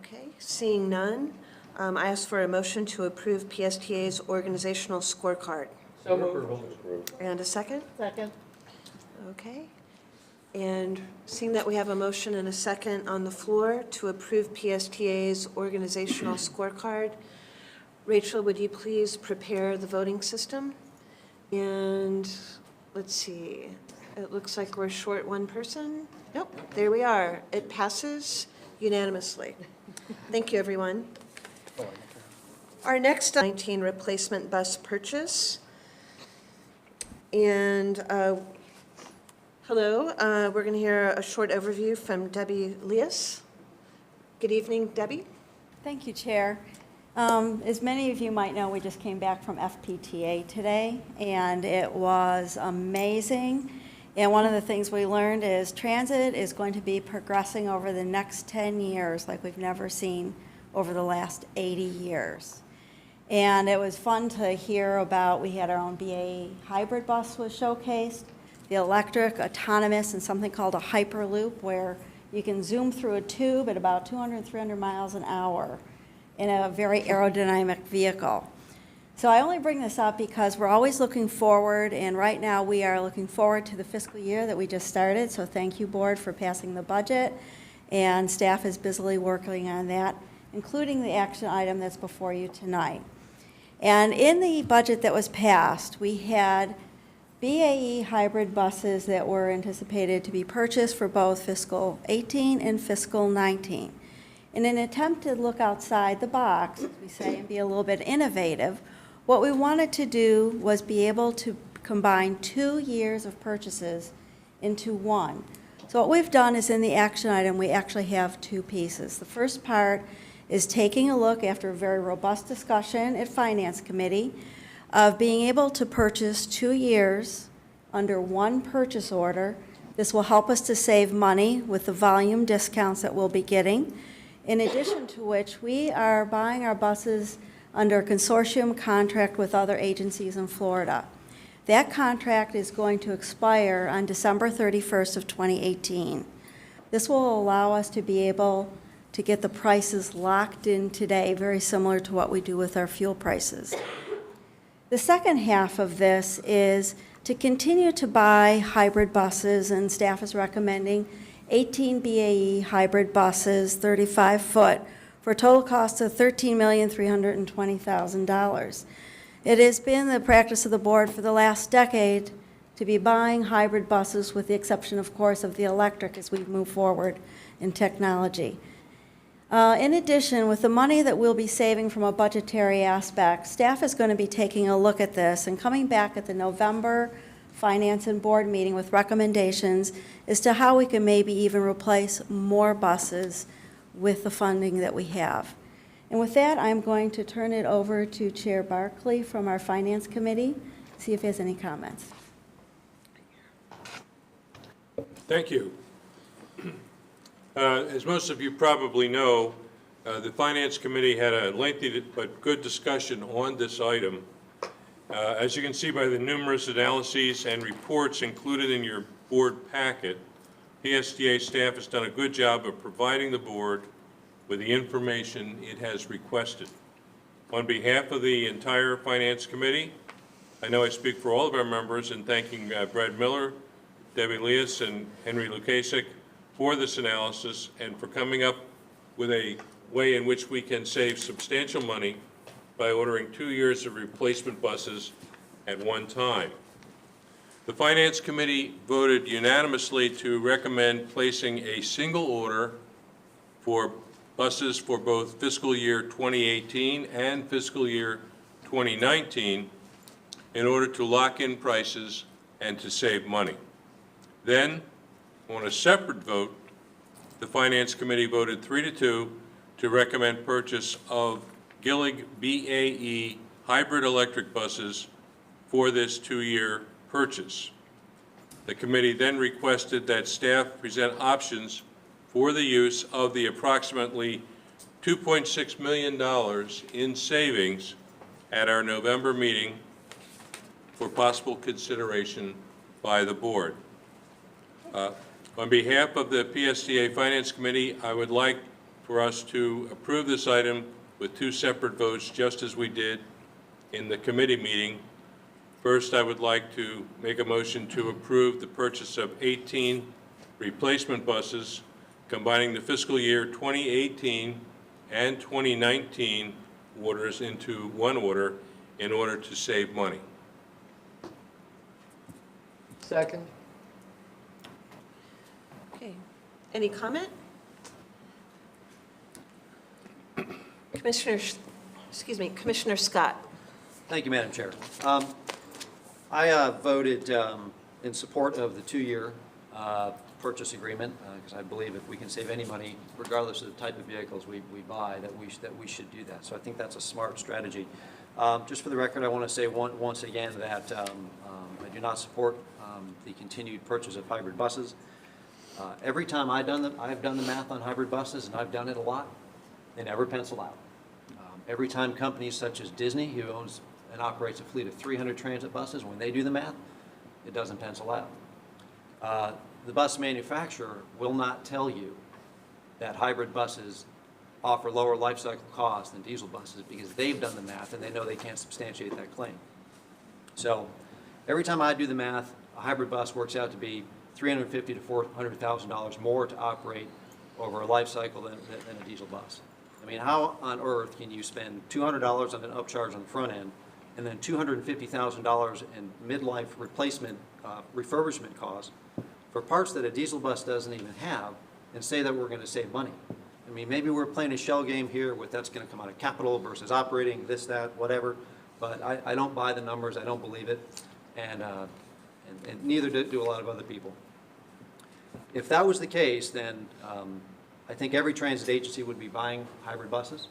Okay, seeing none, I ask for a motion to approve PSTA's organizational scorecard. So moved. And a second? Second? Okay. And seeing that we have a motion and a second on the floor to approve PSTA's organizational scorecard, Rachel, would you please prepare the voting system? And let's see, it looks like we're short one person. Nope, there we are. It passes unanimously. Thank you, everyone. Our next 19 replacement bus purchase. And hello, we're going to hear a short overview from Debbie Leas. Good evening, Debbie. Thank you, Chair. As many of you might know, we just came back from FPTA today, and it was amazing. And one of the things we learned is transit is going to be progressing over the next 10 years like we've never seen over the last 80 years. And it was fun to hear about, we had our own BAE hybrid bus was showcased, the electric, autonomous, and something called a Hyperloop, where you can zoom through a tube at about 200, 300 miles an hour in a very aerodynamic vehicle. So I only bring this up because we're always looking forward, and right now we are looking forward to the fiscal year that we just started. So thank you, Board, for passing the budget, and staff is busily working on that, including the action item that's before you tonight. And in the budget that was passed, we had BAE hybrid buses that were anticipated to be purchased for both fiscal 18 and fiscal 19. In an attempt to look outside the box, as we say, and be a little bit innovative, what we wanted to do was be able to combine 2 years of purchases into one. So what we've done is in the action item, we actually have 2 pieces. The first part is taking a look, after a very robust discussion at Finance Committee, of being able to purchase 2 years under one purchase order. This will help us to save money with the volume discounts that we'll be getting. In addition to which, we are buying our buses under a consortium contract with other agencies in Florida. That contract is going to expire on December 31st of 2018. This will allow us to be able to get the prices locked in today, very similar to what we do with our fuel prices. The second half of this is to continue to buy hybrid buses, and staff is recommending 18 BAE hybrid buses, 35-foot, for a total cost of $13,320,000. It has been the practice of the board for the last decade to be buying hybrid buses, with the exception, of course, of the electric as we move forward in technology. In addition, with the money that we'll be saving from a budgetary aspect, staff is going to be taking a look at this and coming back at the November Finance and Board meeting with recommendations as to how we can maybe even replace more buses with the funding that we have. And with that, I'm going to turn it over to Chair Barkley from our Finance Committee, see if he has any comments. Thank you. As most of you probably know, the Finance Committee had a lengthy but good discussion on this item. As you can see by the numerous analyses and reports included in your board packet, PSTA staff has done a good job of providing the board with the information it has requested. On behalf of the entire Finance Committee, I know I speak for all of our members in thanking Brad Miller, Debbie Leas, and Henry Lukasik for this analysis and for coming up with a way in which we can save substantial money by ordering 2 years of replacement buses at one time. The Finance Committee voted unanimously to recommend placing a single order for buses for both fiscal year 2018 and fiscal year 2019 in order to lock in prices and to save money. Then, on a separate vote, the Finance Committee voted 3-2 to recommend purchase of Gillig BAE hybrid electric buses for this 2-year purchase. The committee then requested that staff present options for the use of the approximately $2.6 million in savings at our November meeting for possible consideration by the board. On behalf of the PSTA Finance Committee, I would like for us to approve this item with 2 separate votes, just as we did in the committee meeting. First, I would like to make a motion to approve the purchase of 18 replacement buses, combining the fiscal year 2018 and 2019 orders into one order in order to save money. Second. Okay. Any comment? Commissioner Scott. Thank you, Madam Chair. I voted in support of the 2-year purchase agreement because I believe if we can save any money, regardless of the type of vehicles we buy, that we should do that. So I think that's a smart strategy. Just for the record, I want to say once again that I do not support the continued purchase of hybrid buses. Every time I've done the math on hybrid buses, and I've done it a lot, they never pencil out. Every time companies such as Disney, who owns and operates a fleet of 300 transit buses, when they do the math, it doesn't pencil out. The bus manufacturer will not tell you that hybrid buses offer lower life cycle costs than diesel buses because they've done the math and they know they can't substantiate that claim. So every time I do the math, a hybrid bus works out to be $350,000 to $400,000 more to operate over a life cycle than a diesel bus. I mean, how on earth can you spend $200 on an upcharge on the front end and then $250,000 in midlife replacement refurbishment costs for parts that a diesel bus doesn't even have and say that we're going to save money? I mean, maybe we're playing a shell game here with that's going to come out of capital versus operating, this, that, whatever, but I don't buy the numbers, I don't believe it, and neither do a lot of other people. If that was the case, then I think every transit agency would be buying hybrid buses.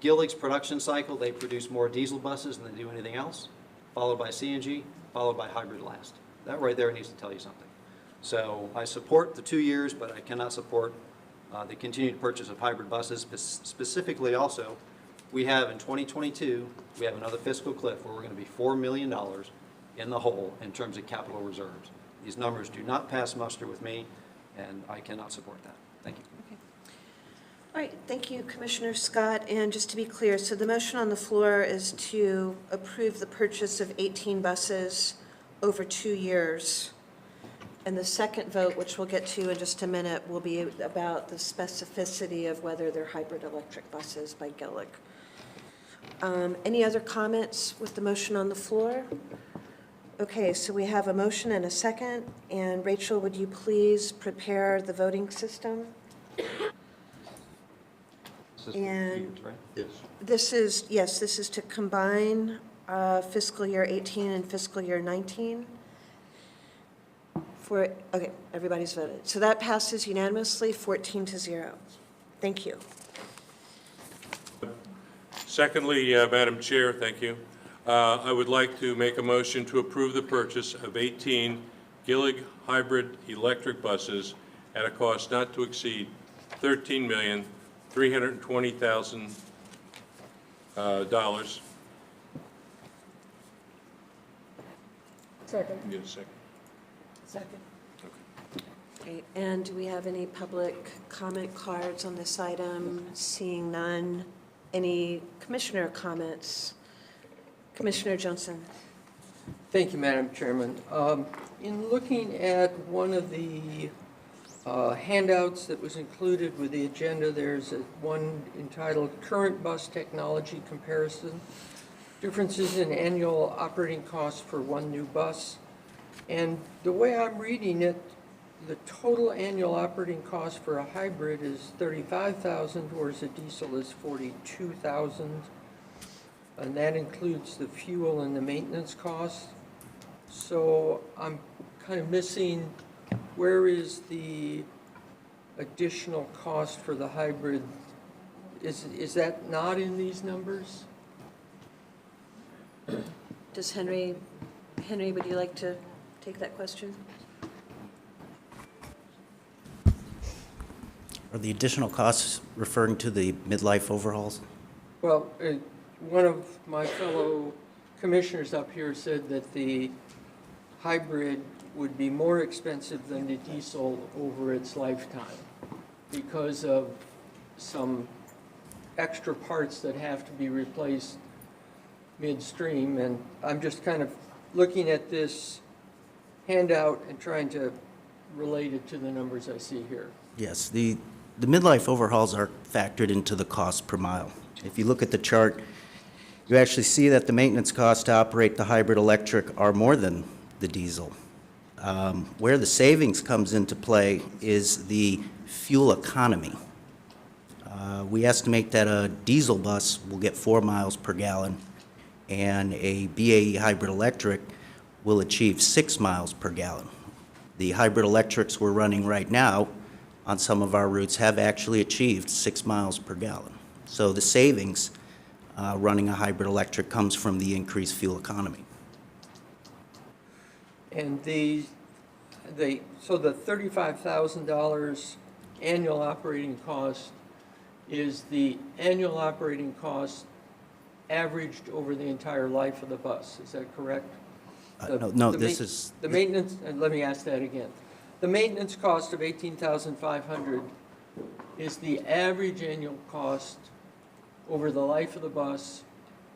Gillig's production cycle, they produce more diesel buses than they do anything else, followed by CNG, followed by hybrid last. That right there needs to tell you something. So I support the 2 years, but I cannot support the continued purchase of hybrid buses. Specifically also, we have in 2022, we have another fiscal cliff where we're going to be $4 million in the hole in terms of capital reserves. These numbers do not pass muster with me, and I cannot support that. Thank you. Okay. All right, thank you, Commissioner Scott. And just to be clear, so the motion on the floor is to approve the purchase of 18 buses over 2 years. And the second vote, which we'll get to in just a minute, will be about the specificity of whether they're hybrid electric buses by Gillig. Any other comments with the motion on the floor? Okay, so we have a motion and a second, and Rachel, would you please prepare the voting system? And Yes. this is to combine fiscal year 18 and fiscal year 19. Okay, everybody's voted. So that passes unanimously, 14-0. Thank you. Secondly, Madam Chair, thank you. I would like to make a motion to approve the purchase of 18 Gillig hybrid electric buses at a cost not to exceed $13,320,000. Second. Get a second? Second. Okay, and do we have any public comment cards on this item? Seeing none. Any commissioner comments? Commissioner Johnson. Thank you, Madam Chairman. In looking at one of the handouts that was included with the agenda, there's one entitled Current Bus Technology Comparison, Differences in Annual Operating Costs for One New Bus. And the way I'm reading it, the total annual operating cost for a hybrid is $35,000, whereas a diesel is $42,000. And that includes the fuel and the maintenance costs. So I'm kind of missing, where is the additional cost for the hybrid? Is that not in these numbers? Does Henry, would you like to take that question? Are the additional costs referring to the midlife overhauls? Well, one of my fellow commissioners up here said that the hybrid would be more expensive than the diesel over its lifetime because of some extra parts that have to be replaced midstream. And I'm just kind of looking at this handout and trying to relate it to the numbers I see here. Yes, the midlife overhauls are factored into the cost per mile. If you look at the chart, you actually see that the maintenance costs to operate the hybrid electric are more than the diesel. Where the savings comes into play is the fuel economy. We estimate that a diesel bus will get 4 miles per gallon, and a BAE hybrid electric will achieve 6 miles per gallon. The hybrid electrics we're running right now on some of our routes have actually achieved 6 miles per gallon. So the savings running a hybrid electric comes from the increased fuel economy. And so the $35,000 annual operating cost is the annual operating cost averaged over the entire life of the bus, is that correct? No, this is... The maintenance, and let me ask that again. The maintenance cost of $18,500 is the average annual cost over the life of the bus,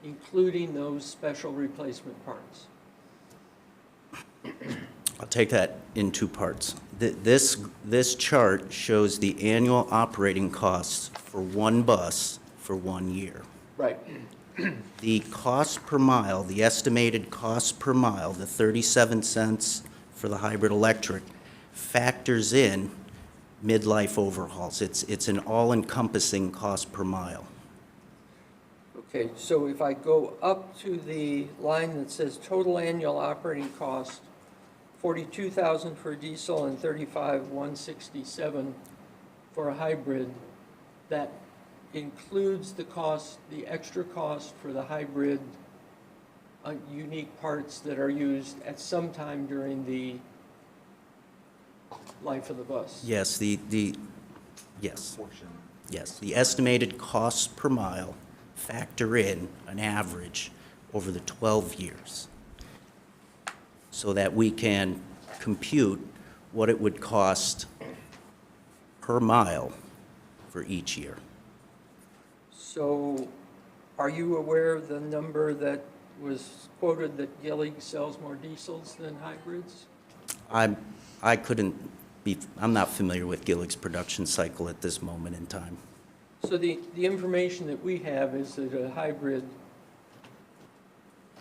including those special replacement parts. I'll take that in two parts. This chart shows the annual operating costs for one bus for 1 year. Right. The cost per mile, the estimated cost per mile, the 37 cents for the hybrid electric, factors in midlife overhauls. It's an all-encompassing cost per mile. Okay, so if I go up to the line that says total annual operating cost, $42,000 for diesel and $35,167 for a hybrid, that includes the cost, the extra cost for the hybrid unique parts that are used at some time during the life of the bus. Yes, yes, the estimated costs per mile factor in an average over the 12 years so that we can compute what it would cost per mile for each year. So are you aware of the number that was quoted that Gillig sells more diesels than hybrids? I'm not familiar with Gillig's production cycle at this moment in time. So the information that we have is that a hybrid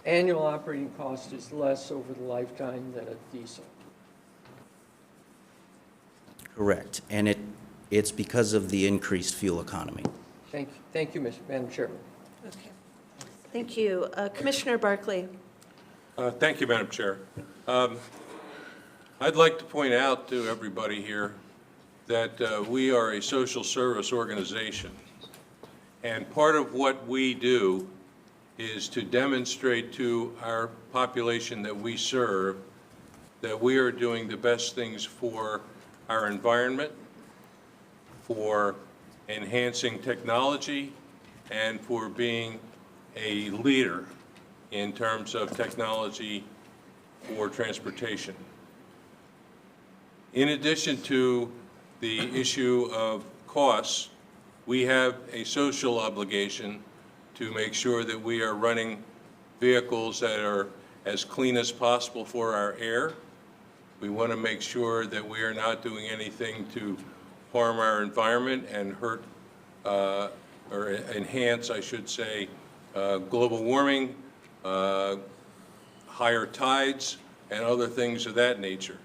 annual operating cost is less over the lifetime than a diesel. Correct. And it's because of the increased fuel economy. Thank you, Madam Chairman. Okay. Thank you. Commissioner Barkley. Thank you, Madam Chair. I'd like to point out to everybody here that we are a social service organization. And part of what we do is to demonstrate to our population that we serve that we are doing the best things for our environment, for enhancing technology, and for being a leader in terms of technology for transportation. In addition to the issue of costs, we have a social obligation to make sure that we are running vehicles that are as clean as possible for our air. We want to make sure that we are not doing anything to harm our environment and hurt or enhance, I should say, global warming, higher tides, and other things of that nature.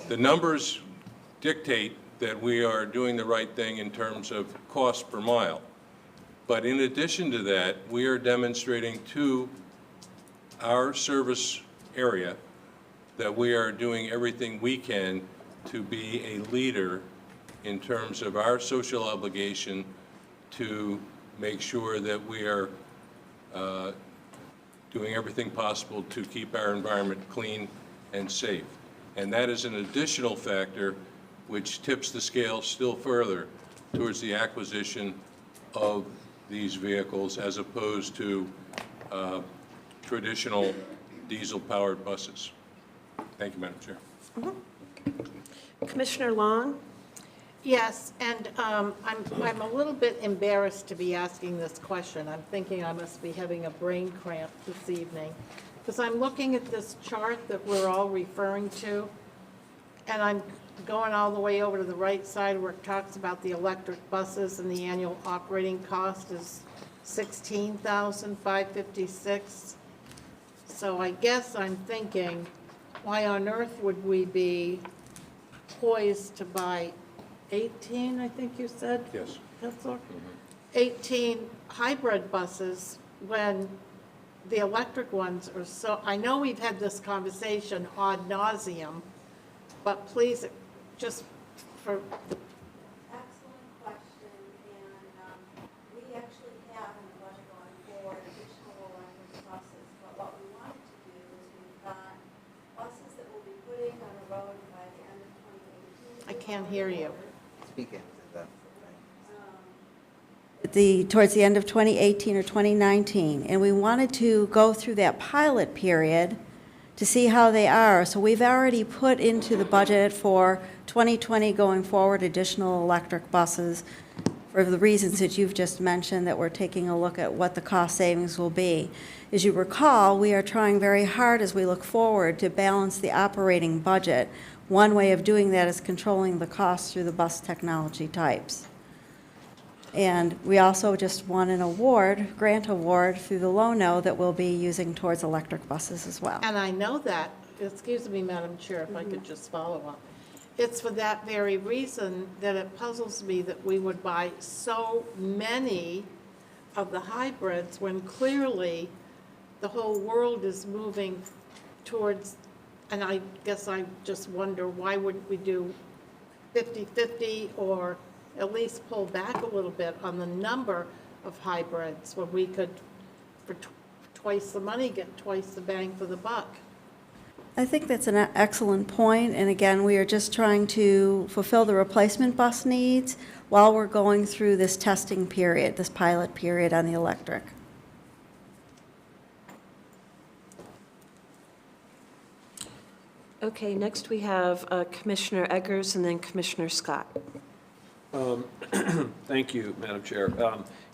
The numbers dictate that we are doing the right thing in terms of cost per mile. But in addition to that, we are demonstrating to our service area that we are doing everything we can to be a leader in terms of our social obligation to make sure that we are doing everything possible to keep our environment clean and safe. And that is an additional factor which tips the scale still further towards the acquisition of these vehicles as opposed to traditional diesel-powered buses. Thank you, Madam Chair. Commissioner Long? Yes, and I'm a little bit embarrassed to be asking this question. I'm thinking I must be having a brain cramp this evening, because I'm looking at this chart that we're all referring to, and I'm going all the way over to the right side where it talks about the electric buses, and the annual operating cost is $16,556. So I guess I'm thinking, why on earth would we be poised to buy 18, I think you said? Yes. Counselor? 18 hybrid buses when the electric ones are so, I know we've had this conversation ad nauseum, but please, just for, Excellent question, and we actually have in the budget going forward additional electric buses, but what we wanted to do is we've got buses that will be putting on the road by the end of 2018. I can't hear you. Speak into that. Towards the end of 2018 or 2019, and we wanted to go through that pilot period to see how they are. So we've already put into the budget for 2020 going forward additional electric buses for the reasons that you've just mentioned, that we're taking a look at what the cost savings will be. As you recall, we are trying very hard as we look forward to balance the operating budget. One way of doing that is controlling the costs through the bus technology types. And we also just won an award, grant award through the LONO that we'll be using towards electric buses as well. And I know that, excuse me, Madam Chair, if I could just follow up. It's for that very reason that it puzzles me that we would buy so many of the hybrids when clearly the whole world is moving towards, and I guess I just wonder, why wouldn't we do 50-50 or at least pull back a little bit on the number of hybrids when we could, for twice the money, get twice the bang for the buck? I think that's an excellent point, and again, we are just trying to fulfill the replacement bus needs while we're going through this testing period, this pilot period on the electric. Okay, next we have Commissioner Eggers and then Commissioner Scott. Thank you, Madam Chair.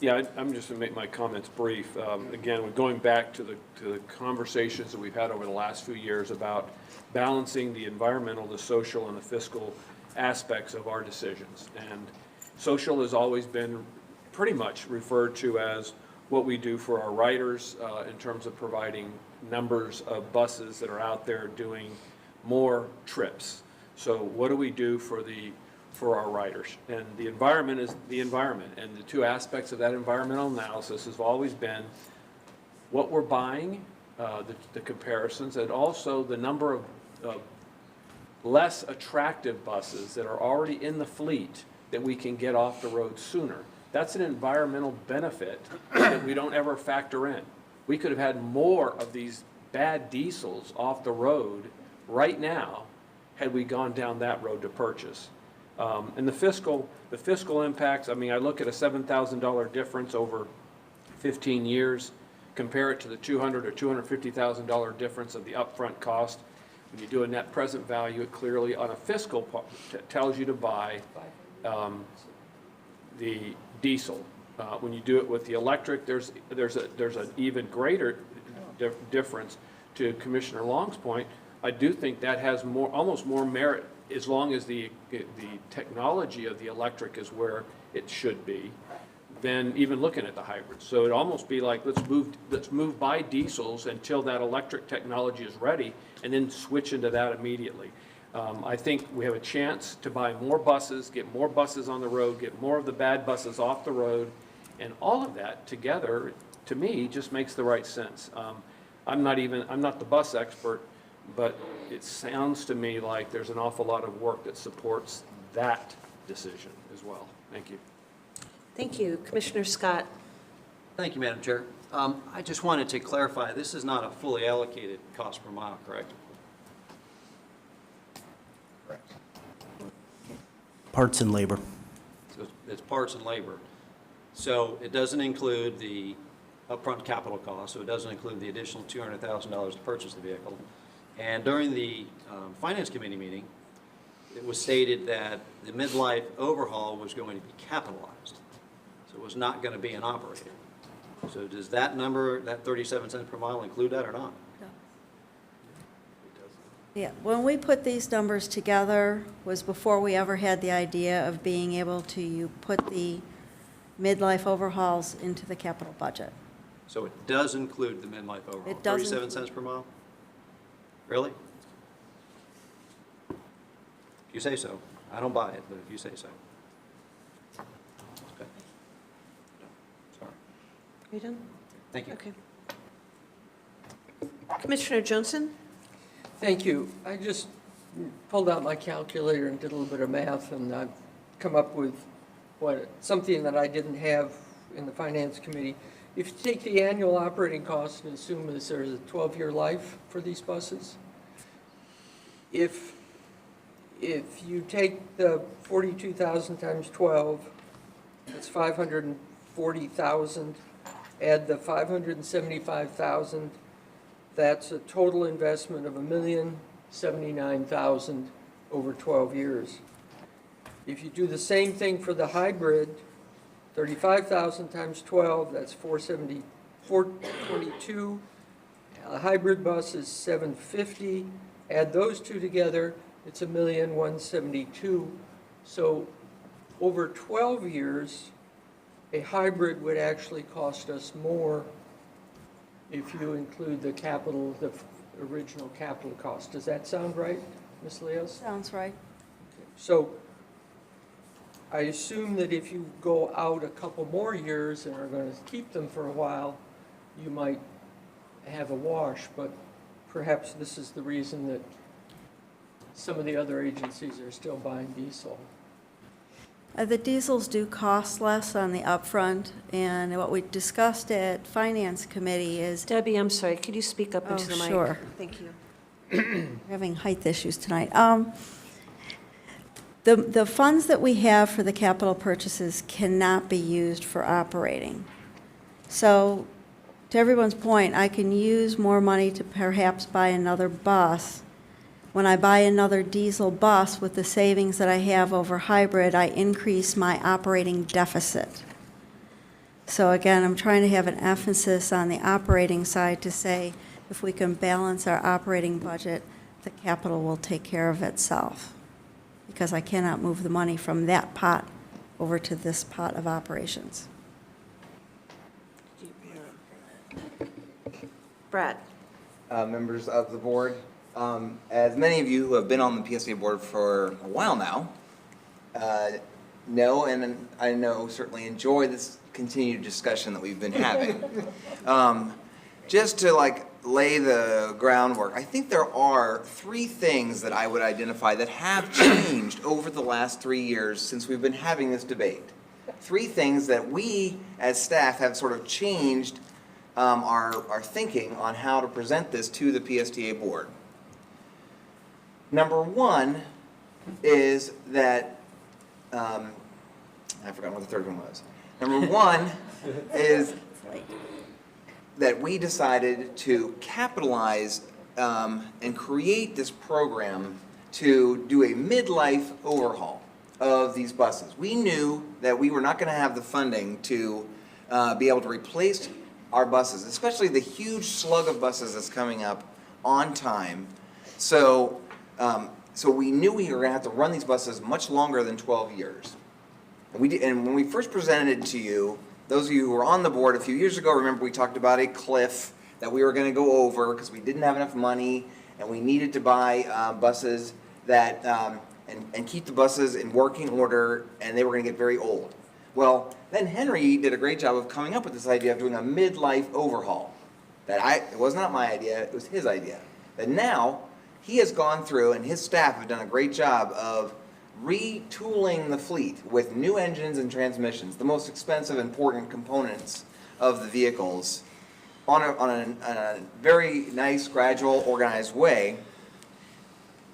Yeah, I'm just going to make my comments brief. Again, we're going back to the conversations that we've had over the last few years about balancing the environmental, the social, and the fiscal aspects of our decisions. And social has always been pretty much referred to as what we do for our riders in terms of providing numbers of buses that are out there doing more trips. So what do we do for our riders? And the environment is the environment, and the two aspects of that environmental analysis has always been what we're buying, the comparisons, and also the number of less attractive buses that are already in the fleet that we can get off the road sooner. That's an environmental benefit that we don't ever factor in. We could have had more of these bad diesels off the road right now had we gone down that road to purchase. And the fiscal impacts, I mean, I look at a $7,000 difference over 15 years, compare it to the $200,000 or $250,000 difference of the upfront cost. When you do a net present value, it clearly on a fiscal part tells you to buy the diesel. When you do it with the electric, there's an even greater difference. To Commissioner Long's point, I do think that has almost more merit as long as the technology of the electric is where it should be, than even looking at the hybrids. So it'd almost be like, let's move by diesels until that electric technology is ready, and then switch into that immediately. I think we have a chance to buy more buses, get more buses on the road, get more of the bad buses off the road, and all of that together, to me, just makes the right sense. I'm not the bus expert, but it sounds to me like there's an awful lot of work that supports that decision as well. Thank you. Thank you. Commissioner Scott. Thank you, Madam Chair. I just wanted to clarify, this is not a fully allocated cost per mile, correct? Parts and labor. So it's parts and labor. So it doesn't include the upfront capital cost, so it doesn't include the additional $200,000 to purchase the vehicle. And during the Finance Committee meeting, it was stated that the midlife overhaul was going to be capitalized. So it was not going to be an operating. So does that number, that 37 cents per mile, include that or not? Yeah, when we put these numbers together was before we ever had the idea of being able to put the midlife overhauls into the capital budget. So it does include the midlife overhaul? It does 37 cents per mile? Really? If you say so. I don't buy it, but if you say so. Okay. Sorry. You done? Thank you. Okay. Commissioner Johnson? Thank you. I just pulled out my calculator and did a little bit of math, and I've come up with something that I didn't have in the Finance Committee. If you take the annual operating cost and assume that there's a 12-year life for these buses, if you take the 42,000 times 12, that's 540,000. Add the 575,000. That's a total investment of $1,079,000 over 12 years. If you do the same thing for the hybrid, 35,000 times 12, that's 422. A hybrid bus is 750. Add those two together, it's $1,172,000. So over 12 years, a hybrid would actually cost us more if you include the capital, the original capital cost. Does that sound right, Ms. Leos? Sounds right. So I assume that if you go out a couple more years and are going to keep them for a while, you might have a wash, but perhaps this is the reason that some of the other agencies are still buying diesel. The diesels do cost less on the upfront, and what we discussed at Finance Committee is... Debbie, I'm sorry, could you speak up into the mic? Sure. Thank you. We're having height issues tonight. The funds that we have for the capital purchases cannot be used for operating. So, to everyone's point, I can use more money to perhaps buy another bus. When I buy another diesel bus with the savings that I have over hybrid, I increase my operating deficit. So again, I'm trying to have an emphasis on the operating side to say if we can balance our operating budget, the capital will take care of itself. Because I cannot move the money from that pot over to this pot of operations. Brad? Members of the board, as many of you who have been on the PSTA board for a while now know, and I know certainly enjoy this continued discussion that we've been having. Just to lay the groundwork, I think there are 3 things that I would identify that have changed over the last 3 years since we've been having this debate. 3 things that we as staff have sort of changed our thinking on how to present this to the PSTA board. Number 1 is that, I forgot what the third one was. Number 1 is that we decided to capitalize and create this program to do a midlife overhaul of these buses. We knew that we were not going to have the funding to be able to replace our buses, especially the huge slug of buses that's coming up on time. So we knew we were going to have to run these buses much longer than 12 years. And when we first presented it to you, those of you who were on the board a few years ago, remember we talked about a cliff that we were going to go over because we didn't have enough money and we needed to buy buses that and keep the buses in working order, and they were going to get very old. Well, then Henry did a great job of coming up with this idea of doing a midlife overhaul. It was not my idea, it was his idea. And now he has gone through, and his staff have done a great job of retooling the fleet with new engines and transmissions, the most expensive, important components of the vehicles, on a very nice, gradual, organized way,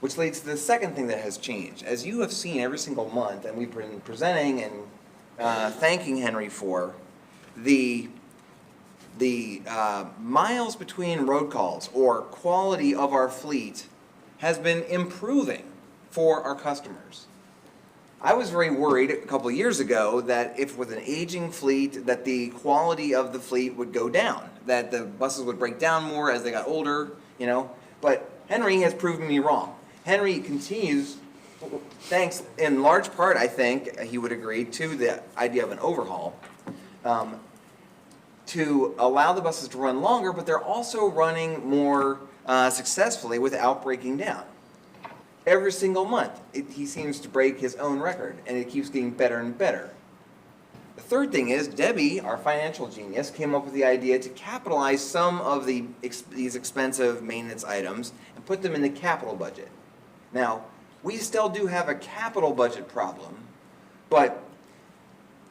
which leads to the second thing that has changed. As you have seen every single month, and we've been presenting and thanking Henry for, the miles between road calls, or quality of our fleet, has been improving for our customers. I was very worried a couple of years ago that if with an aging fleet that the quality of the fleet would go down, that the buses would break down more as they got older, but Henry has proven me wrong. Henry continues, thanks in large part, I think, he would agree, to the idea of an overhaul, to allow the buses to run longer, but they're also running more successfully without breaking down. Every single month, he seems to break his own record, and it keeps getting better and better. The third thing is, Debbie, our financial genius, came up with the idea to capitalize some of these expensive maintenance items and put them in the capital budget. Now, we still do have a capital budget problem, but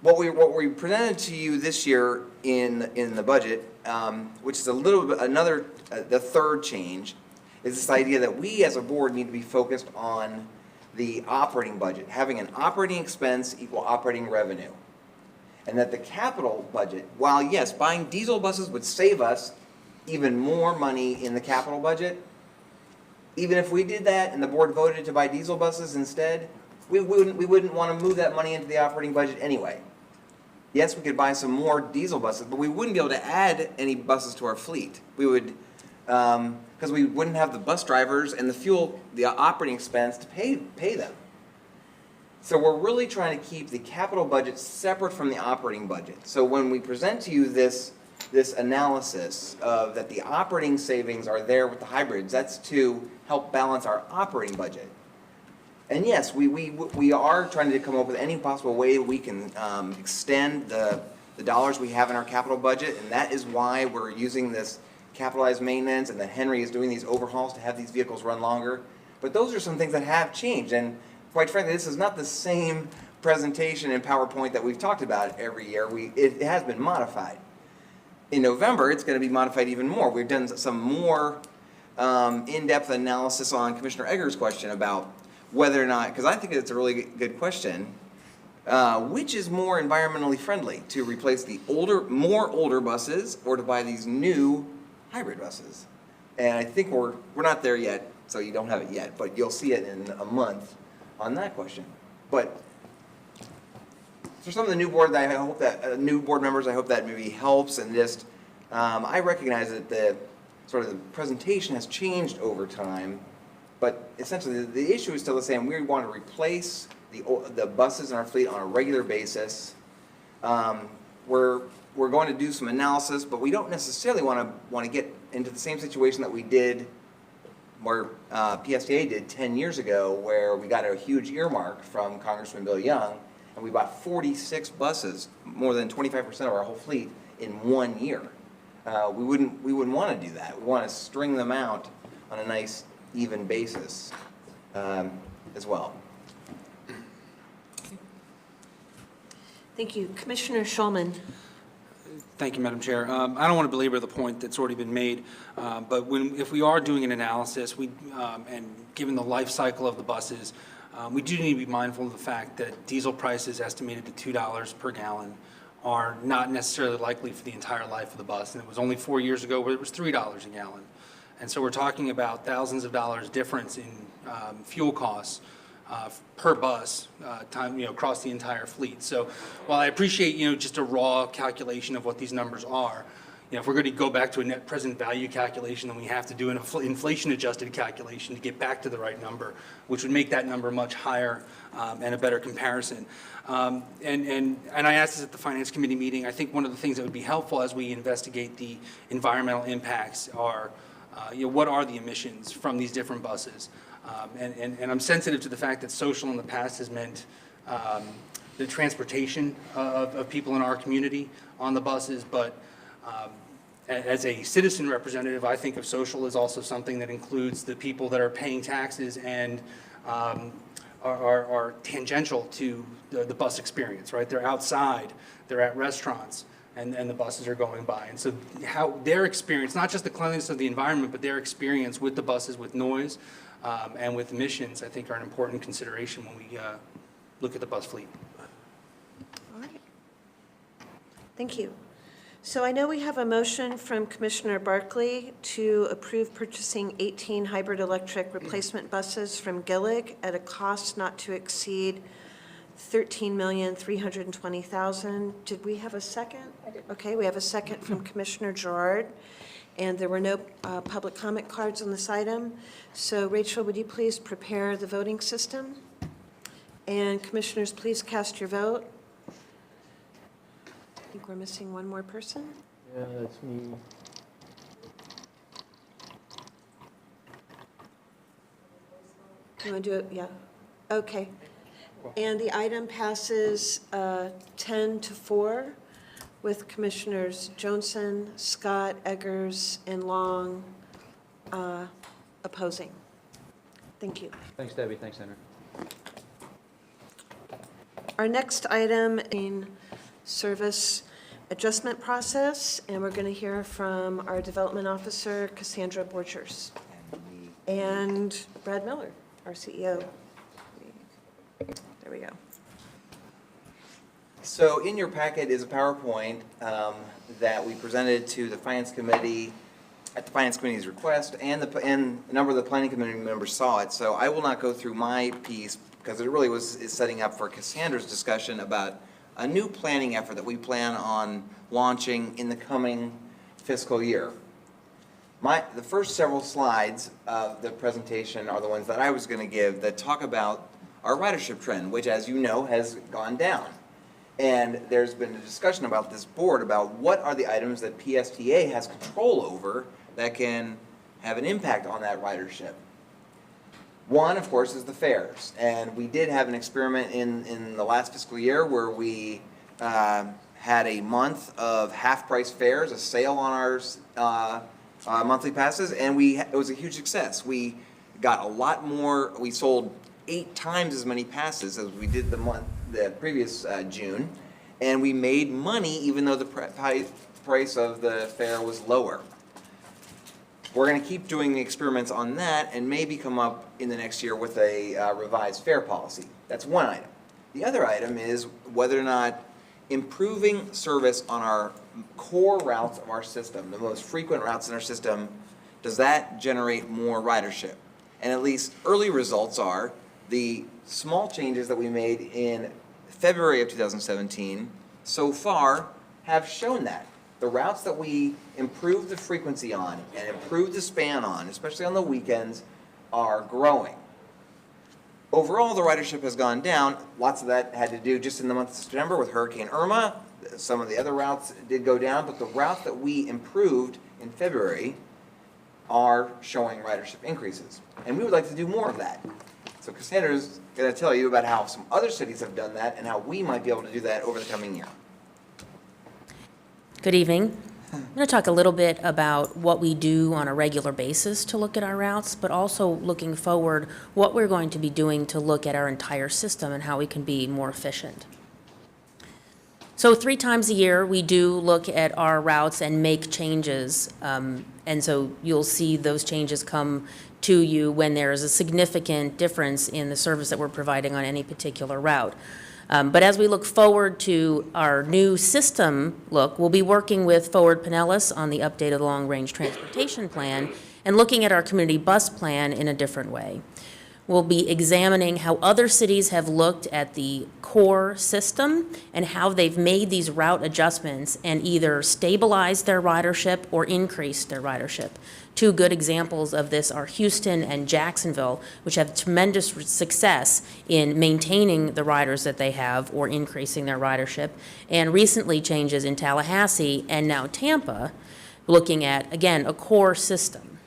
what we presented to you this year in the budget, which is a little bit the third change, is this idea that we as a board need to be focused on the operating budget, having an operating expense equal operating revenue. And that the capital budget, while yes, buying diesel buses would save us even more money in the capital budget, even if we did that and the board voted to buy diesel buses instead, we wouldn't want to move that money into the operating budget anyway. Yes, we could buy some more diesel buses, but we wouldn't be able to add any buses to our fleet. We would, because we wouldn't have the bus drivers and the fuel, the operating expense to pay them. So we're really trying to keep the capital budget separate from the operating budget. So when we present to you this analysis of that the operating savings are there with the hybrids, that's to help balance our operating budget. And yes, we are trying to come up with any possible way we can extend the dollars we have in our capital budget, and that is why we're using this capitalized maintenance, and that Henry is doing these overhauls to have these vehicles run longer. But those are some things that have changed, and quite frankly, this is not the same presentation in PowerPoint that we've talked about every year. It has been modified. In November, it's going to be modified even more. We've done some more in-depth analysis on Commissioner Egger's question about whether or not, because I think it's a really good question, which is more environmentally friendly, to replace the more older buses or to buy these new hybrid buses? And I think we're not there yet, so you don't have it yet, but you'll see it in a month on that question. But for some of the new board members, I hope that maybe helps, and just I recognize that the presentation has changed over time, but essentially the issue is still the same. We want to replace the buses in our fleet on a regular basis. we're going to do some analysis, but we don't necessarily want to get into the same situation that we did, where PSTA did 10 years ago, where we got a huge earmark from Congressman Bill Young, and we bought 46 buses, more than 25% of our whole fleet, in 1 year. We wouldn't want to do that. We want to string them out on a nice, even basis as well. Thank you. Commissioner Schulman. Thank you, Madam Chair. I don't want to belabor the point that's already been made, but if we are doing an analysis, and given the life cycle of the buses, we do need to be mindful of the fact that diesel prices estimated to $2 per gallon are not necessarily likely for the entire life of the bus. And it was only 4 years ago where it was $3 a gallon. And so we're talking about thousands of dollars difference in fuel costs per bus across the entire fleet. So while I appreciate, just a raw calculation of what these numbers are, if we're going to go back to a net present value calculation, then we have to do an inflation-adjusted calculation to get back to the right number, which would make that number much higher and a better comparison. And I asked this at the Finance Committee meeting. I think one of the things that would be helpful as we investigate the environmental impacts are, what are the emissions from these different buses? And I'm sensitive to the fact that social in the past has meant the transportation of people in our community on the buses, but as a citizen representative, I think of social as also something that includes the people that are paying taxes and are tangential to the bus experience, right? They're outside, they're at restaurants, and the buses are going by. And so how their experience, not just the cleanliness of the environment, but their experience with the buses, with noise, and with emissions, I think are an important consideration when we look at the bus fleet. All right. Thank you. So I know we have a motion from Commissioner Barkley to approve purchasing 18 hybrid electric replacement buses from Gillig at a cost not to exceed $13,320,000. Did we have a second? Okay, we have a second from Commissioner Gerard, and there were no public comment cards on this item. So Rachel, would you please prepare the voting system? And commissioners, please cast your vote. I think we're missing one more person. Yeah, that's me. You want to do it? Yeah. Okay. And the item passes 10-4 with Commissioners Johnson, Scott, Eggers, and Long opposing. Thank you. Thanks, Debbie. Thanks, Henry. Our next item in service adjustment process, and we're going to hear from our development officer, Cassandra Borchers, and Brad Miller, our CEO. There we go. So in your packet is a PowerPoint that we presented to the Finance Committee at the Finance Committee's request, and a number of the Planning Committee members saw it. So I will not go through my piece because it really is setting up for Cassandra's discussion about a new planning effort that we plan on launching in the coming fiscal year. The first several slides of the presentation are the ones that I was going to give that talk about our ridership trend, which, as you know, has gone down. And there's been a discussion about this board about what are the items that PSTA has control over that can have an impact on that ridership. One, of course, is the fares. And we did have an experiment in the last fiscal year where we had a month of half-price fares, a sale on our monthly passes, and it was a huge success. We got a lot more. We sold 8 times as many passes as we did the previous June, and we made money even though the price of the fare was lower. We're going to keep doing experiments on that and maybe come up in the next year with a revised fare policy. That's one item. The other item is whether or not improving service on our core routes of our system, the most frequent routes in our system, does that generate more ridership? And at least early results are the small changes that we made in February of 2017 so far have shown that. The routes that we improved the frequency on and improved the span on, especially on the weekends, are growing. Overall, the ridership has gone down. Lots of that had to do just in the month of September with Hurricane Irma, Some of the other routes did go down, but the routes that we improved in February are showing ridership increases. And we would like to do more of that. So Cassandra's going to tell you about how some other cities have done that and how we might be able to do that over the coming year. Good evening. I'm going to talk a little bit about what we do on a regular basis to look at our routes, but also looking forward, what we're going to be doing to look at our entire system and how we can be more efficient. So 3 times a year, we do look at our routes and make changes. And so you'll see those changes come to you when there is a significant difference in the service that we're providing on any particular route. But as we look forward to our new system look, we'll be working with Forward Pinellas on the updated long-range transportation plan and looking at our community bus plan in a different way. We'll be examining how other cities have looked at the core system and how they've made these route adjustments and either stabilized their ridership or increased their ridership. 2 good examples of this are Houston and Jacksonville, which have tremendous success in maintaining the riders that they have or increasing their ridership, and recently changes in Tallahassee and now Tampa, looking at, again, a core system.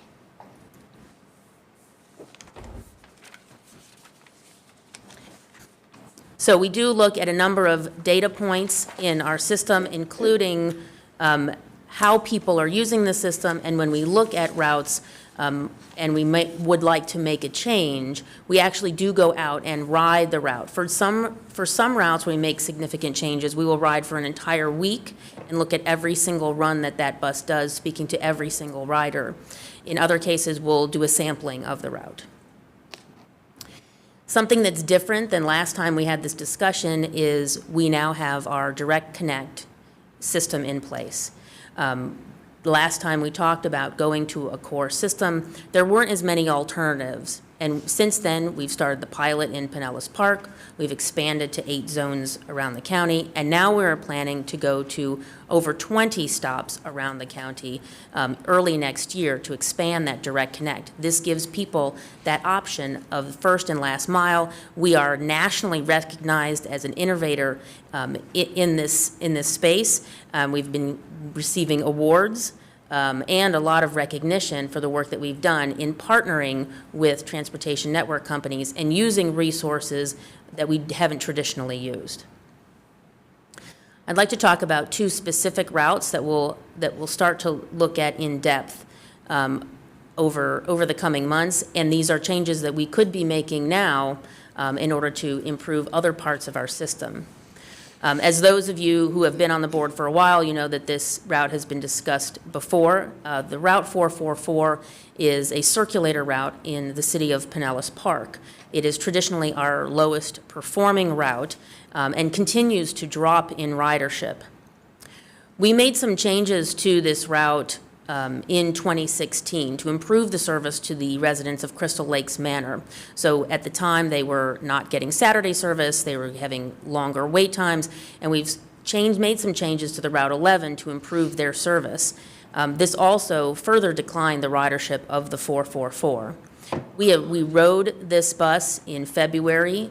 So we do look at a number of data points in our system, including how people are using the system, and when we look at routes and we would like to make a change, we actually do go out and ride the route. For some routes, we make significant changes. We will ride for an entire week and look at every single run that that bus does, speaking to every single rider. In other cases, we'll do a sampling of the route. Something that's different than last time we had this discussion is we now have our Direct Connect system in place. Last time we talked about going to a core system, there weren't as many alternatives. And since then, we've started the pilot in Pinellas Park, we've expanded to 8 zones around the county, and now we're planning to go to over 20 stops around the county early next year to expand that Direct Connect. This gives people that option of first and last mile. We are nationally recognized as an innovator in this space. We've been receiving awards and a lot of recognition for the work that we've done in partnering with transportation network companies and using resources that we haven't traditionally used. I'd like to talk about 2 specific routes that we'll start to look at in depth over the coming months, and these are changes that we could be making now in order to improve other parts of our system. As those of you who have been on the board for a while, you know that this route has been discussed before. The Route 444 is a circulator route in the city of Pinellas Park. It is traditionally our lowest performing route and continues to drop in ridership. We made some changes to this route in 2016 to improve the service to the residents of Crystal Lakes Manor. So at the time, they were not getting Saturday service, they were having longer wait times, and we've made some changes to the Route 11 to improve their service. This also further declined the ridership of the 444. We rode this bus in February.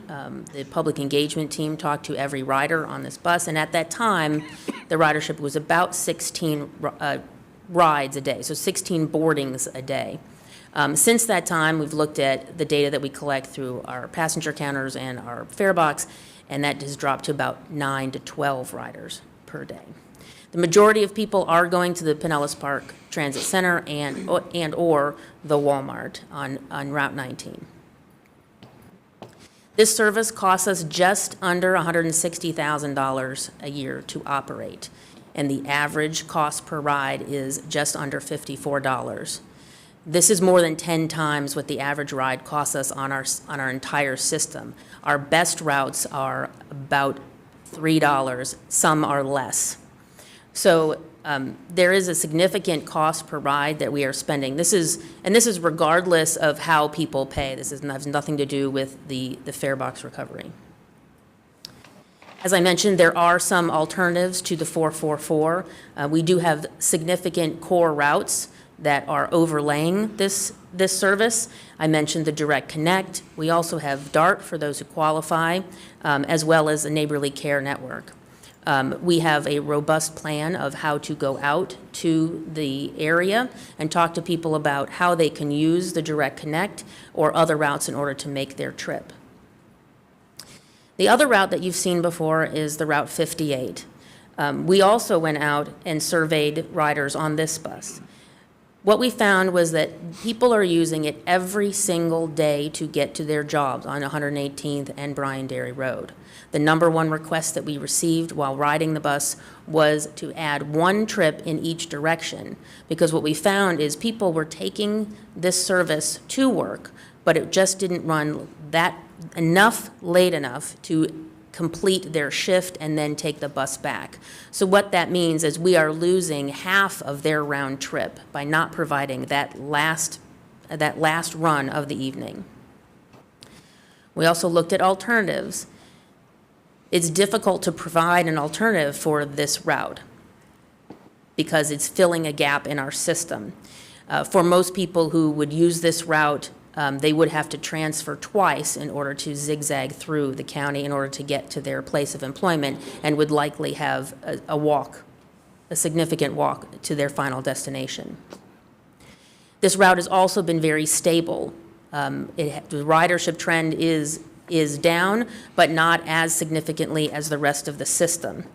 The public engagement team talked to every rider on this bus, and at that time, the ridership was about 16 rides a day, so 16 boardings a day. Since that time, we've looked at the data that we collect through our passenger counters and our fare box, and that has dropped to about 9 to 12 riders per day. The majority of people are going to the Pinellas Park Transit Center and or the Walmart on Route 19. This service costs us just under $160,000 a year to operate, and the average cost per ride is just under $54. This is more than 10 times what the average ride costs us on our entire system. Our best routes are about $3, some are less. So there is a significant cost per ride that we are spending. This is regardless of how people pay. This has nothing to do with the fare box recovery. As I mentioned, there are some alternatives to the 444. We do have significant core routes that are overlaying this service. I mentioned the Direct Connect. We also have DART for those who qualify, as well as a neighborly care network. We have a robust plan of how to go out to the area and talk to people about how they can use the Direct Connect or other routes in order to make their trip. The other route that you've seen before is the Route 58. We also went out and surveyed riders on this bus. What we found was that people are using it every single day to get to their jobs on 118th and Bryan Dairy Road. The number one request that we received while riding the bus was to add one trip in each direction, because what we found is people were taking this service to work, but it just didn't run late enough to complete their shift and then take the bus back. So what that means is we are losing half of their round trip by not providing that last run of the evening. We also looked at alternatives. It's difficult to provide an alternative for this route because it's filling a gap in our system. For most people who would use this route, they would have to transfer twice in order to zigzag through the county in order to get to their place of employment, and would likely have a significant walk to their final destination. This route has also been very stable. The ridership trend is down, but not as significantly as the rest of the system.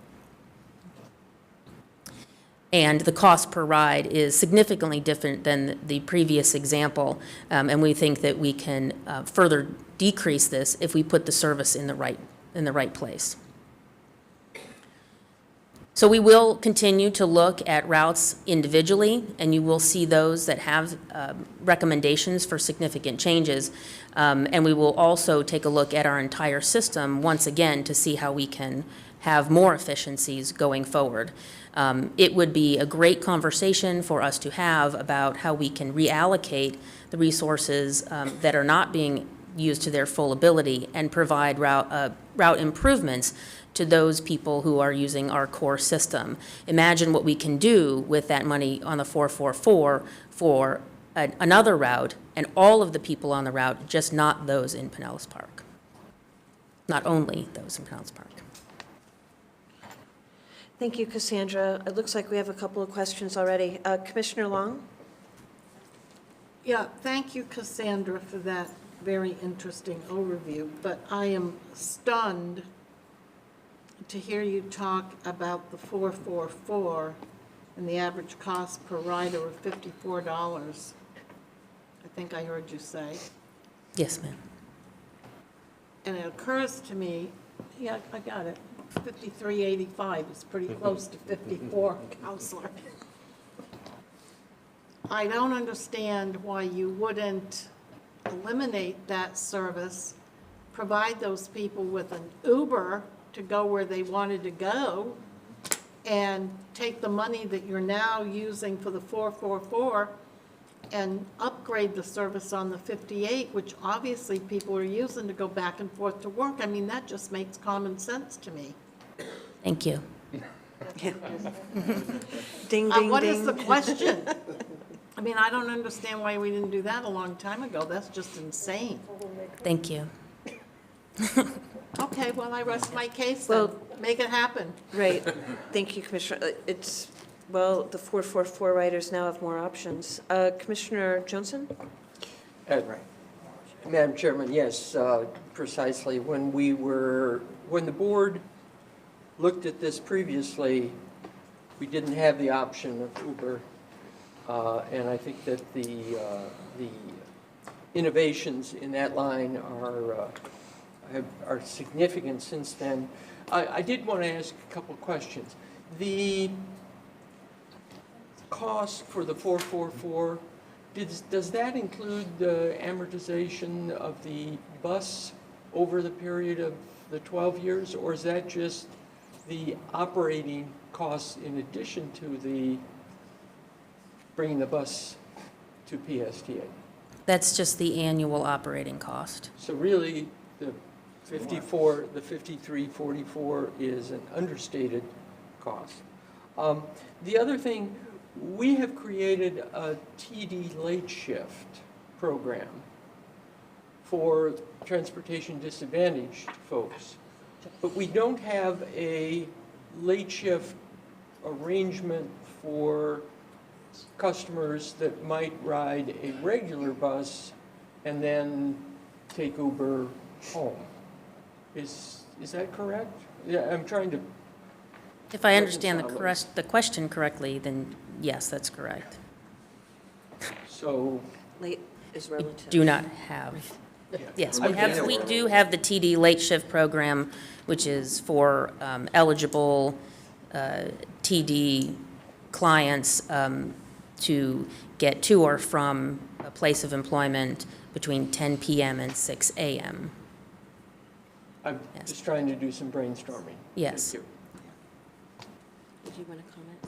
And the cost per ride is significantly different than the previous example, and we think that we can further decrease this if we put the service in the right place. So we will continue to look at routes individually, and you will see those that have recommendations for significant changes, and we will also take a look at our entire system once again to see how we can have more efficiencies going forward. It would be a great conversation for us to have about how we can reallocate the resources that are not being used to their full ability and provide route improvements to those people who are using our core system. Imagine what we can do with that money on the 444 for another route and all of the people on the route, just not those in Pinellas Park. Not only those in Pinellas Park. Thank you, Cassandra. It looks like we have a couple of questions already. Commissioner Long? Yeah, thank you, Cassandra, for that very interesting overview, but I am stunned to hear you talk about the 444 and the average cost per rider of $54. I think I heard you say. Yes, ma'am. And it occurs to me, yeah, I got it, 53.85 is pretty close to 54, Counselor. I don't understand why you wouldn't eliminate that service, provide those people with an Uber to go where they wanted to go, and take the money that you're now using for the 444 and upgrade the service on the 58, which obviously people are using to go back and forth to work. I mean, that just makes common sense to me. Thank you. Ding, ding, ding. What is the question? I mean, I don't understand why we didn't do that a long time ago. That's just insane. Thank you. Okay, well, I rest my case then. Make it happen. Right. Thank you, Commissioner. Well, the 444 riders now have more options. Commissioner Johnson? Madam Chairman, yes, precisely. When the board looked at this previously, we didn't have the option of Uber, and I think that the innovations in that line are significant since then. I did want to ask a couple of questions. The cost for the 444, does that include the amortization of the bus over the period of the 12 years, or is that just the operating costs in addition to the bringing the bus to PSTA? That's just the annual operating cost. So really, the 5344 is an understated cost. The other thing, we have created a TD late shift program for transportation disadvantaged folks, but we don't have a late shift arrangement for customers that might ride a regular bus and then take Uber home. Is that correct? Yeah, I'm trying to. If I understand reconcile the question correctly, then yes, that's correct. So. Late is relative. Do not have. Yes, we do have the TD late shift program, which is for eligible TD clients to get to or from a place of employment between 10 p.m. and 6 a.m. I'm just trying to do some brainstorming. Yes. Thank you. Did you want to comment?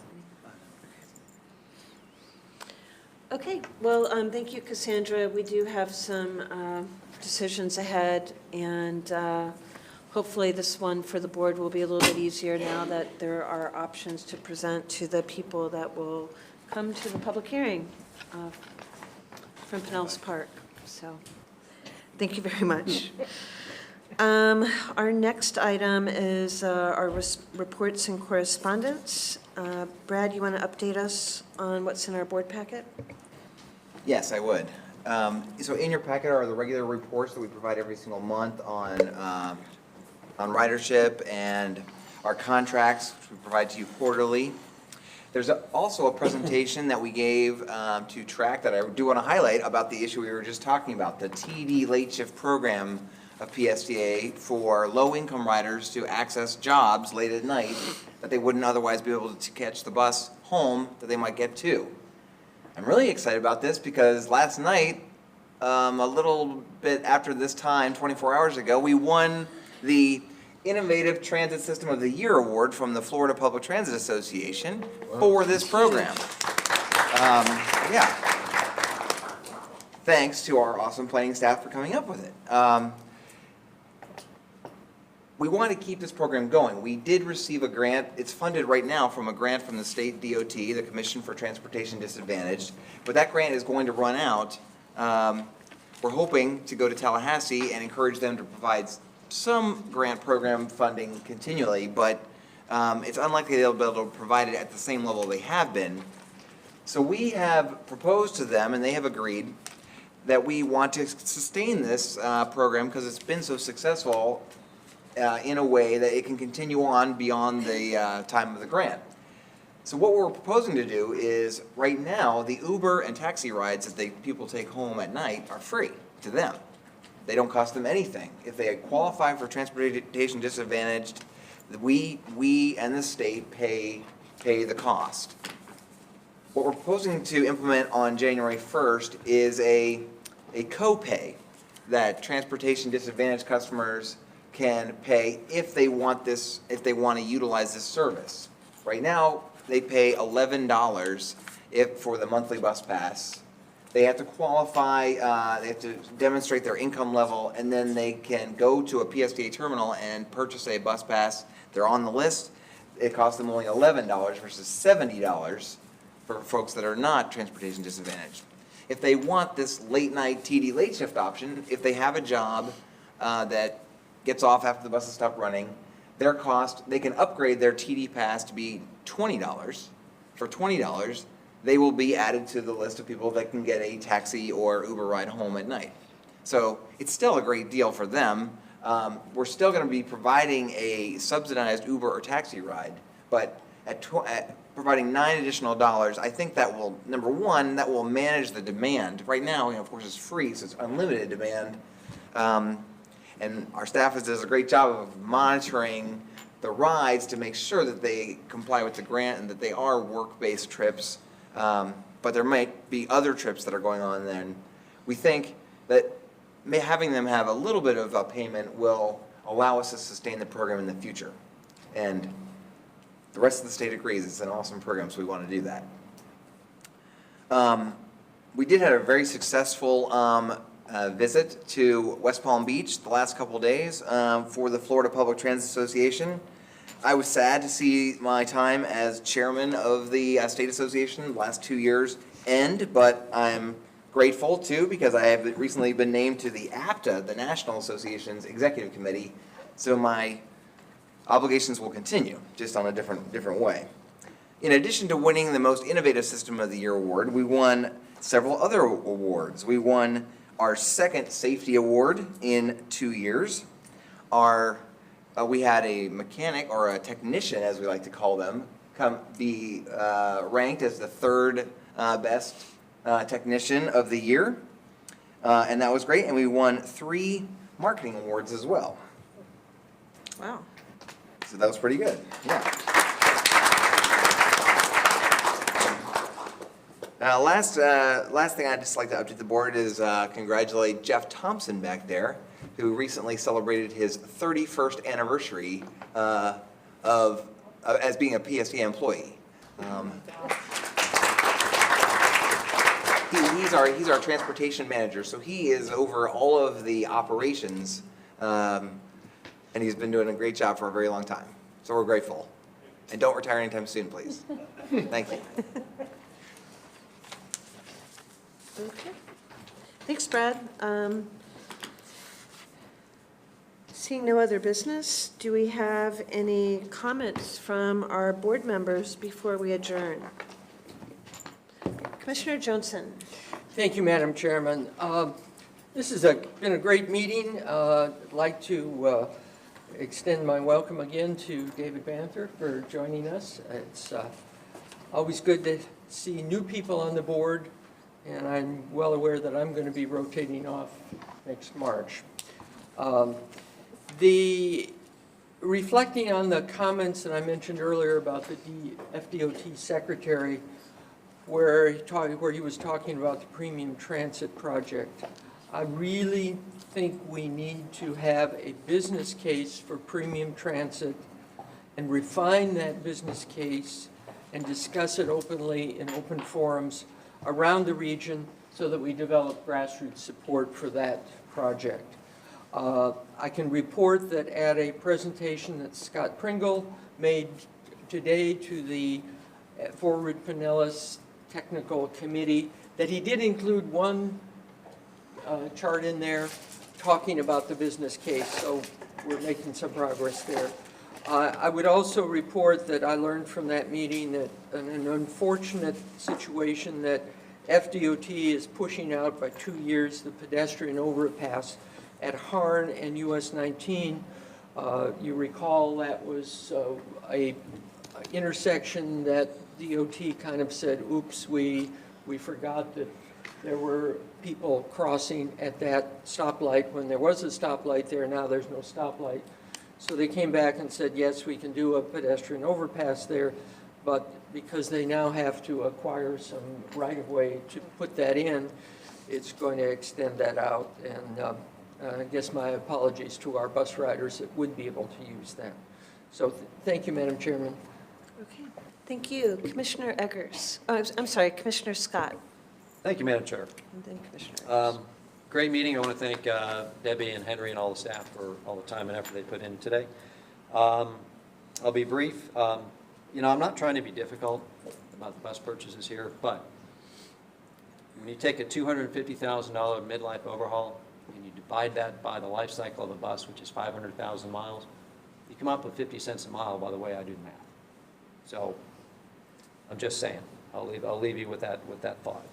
Okay, well, thank you, Cassandra. We do have some decisions ahead, and hopefully this one for the board will be a little bit easier now that there are options to present to the people that will come to the public hearing from Pinellas Park. So, thank you very much. Our next item is our reports and correspondence. Brad, you want to update us on what's in our board packet? Yes, I would. So in your packet are the regular reports that we provide every single month on ridership and our contracts, which we provide to you quarterly. There's also a presentation that we gave to track that I do want to highlight about the issue we were just talking about, the TD late shift program of PSTA for low-income riders to access jobs late at night that they wouldn't otherwise be able to catch the bus home that they might get to. I'm really excited about this because last night, a little bit after this time, 24 hours ago, we won the Innovative Transit System of the Year Award from the Florida Public Transit Association for this program. Yeah. Thanks to our awesome planning staff for coming up with it. We want to keep this program going. We did receive a grant. It's funded right now from a grant from the state DOT, the Commission for Transportation Disadvantaged. But that grant is going to run out. We're hoping to go to Tallahassee and encourage them to provide some grant program funding continually, but it's unlikely they'll be able to provide it at the same level they have been. So we have proposed to them, and they have agreed, that we want to sustain this program because it's been so successful in a way that it can continue on beyond the time of the grant. So what we're proposing to do is, right now, the Uber and taxi rides that people take home at night are free to them. They don't cost them anything. If they qualify for transportation disadvantaged, we and the state pay the cost. What we're proposing to implement on January 1st is a copay that transportation disadvantaged customers can pay if they want this, if they want to utilize this service. Right now, they pay $11 for the monthly bus pass. They have to qualify, they have to demonstrate their income level, and then they can go to a PSTA terminal and purchase a bus pass. They're on the list. It costs them only $11 versus $70 for folks that are not transportation disadvantaged. If they want this late night TD late shift option, if they have a job that gets off after the buses stop running, their cost, they can upgrade their TD pass to be $20. For $20, they will be added to the list of people that can get a taxi or Uber ride home at night. So it's still a great deal for them. We're still going to be providing a subsidized Uber or taxi ride, but at providing $9 additional, I think that will, number one, that will manage the demand. Right now, of course, it's free, so it's unlimited demand. And our staff does a great job of monitoring the rides to make sure that they comply with the grant and that they are work-based trips. But there might be other trips that are going on then. We think that having them have a little bit of a payment will allow us to sustain the program in the future. And the rest of the state agrees it's an awesome program, so we want to do that. We did have a very successful visit to West Palm Beach the last couple of days for the Florida Public Transit Association. I was sad to see my time as chairman of the state association the last 2 years end, but I'm grateful too because I have recently been named to the APTA, the National Association's Executive Committee. So my obligations will continue, just on a different way. In addition to winning the Most Innovative System of the Year award, we won several other awards. We won our second safety award in 2 years. We had a mechanic, or a technician, as we like to call them, be ranked as the third best technician of the year. And that was great, and we won 3 marketing awards as well. Wow. So that was pretty good, yeah. Last thing I'd just like to update the board is congratulate Jeff Thompson back there, who recently celebrated his 31st anniversary as being a PSTA employee. He's our transportation manager, so he is over all of the operations, and he's been doing a great job for a very long time. So we're grateful. And don't retire anytime soon, please. Thank you. Okay. Thanks, Brad. Seeing no other business, do we have any comments from our board members before we adjourn? Commissioner Johnson. Thank you, Madam Chairman. This has been a great meeting. I'd like to extend my welcome again to David Banther for joining us. It's always good to see new people on the board, and I'm well aware that I'm going to be rotating off next March. Reflecting on the comments that I mentioned earlier about the FDOT secretary, where he was talking about the premium transit project, I really think we need to have a business case for premium transit and refine that business case and discuss it openly in open forums around the region so that we develop grassroots support for that project. I can report that at a presentation that Scott Pringle made today to the Forward Pinellas Technical Committee, that he did include one chart in there talking about the business case, so we're making some progress there. I would also report that I learned from that meeting that an unfortunate situation that FDOT is pushing out by 2 years the pedestrian overpass at Harn and US 19. You recall that was a intersection that DOT kind of said, oops, we forgot that there were people crossing at that stoplight when there was a stoplight there. Now there's no stoplight. So they came back and said, yes, we can do a pedestrian overpass there, but because they now have to acquire some right-of-way to put that in, it's going to extend that out. And I guess my apologies to our bus riders that would be able to use that. So thank you, Madam Chairman. Okay, thank you. Commissioner Eggers. Oh, I'm sorry, Commissioner Scott. Thank you, Madam Chair. And then Commissioner Eggers. Great meeting. I want to thank Debbie and Henry and all the staff for all the time and effort they put in today. I'll be brief. You know, I'm not trying to be difficult about the bus purchases here, but when you take a $250,000 midlife overhaul and you divide that by the life cycle of a bus, which is 500,000 miles, you come up with 50 cents a mile by the way I do the math. So I'm just saying, I'll leave you with that thought.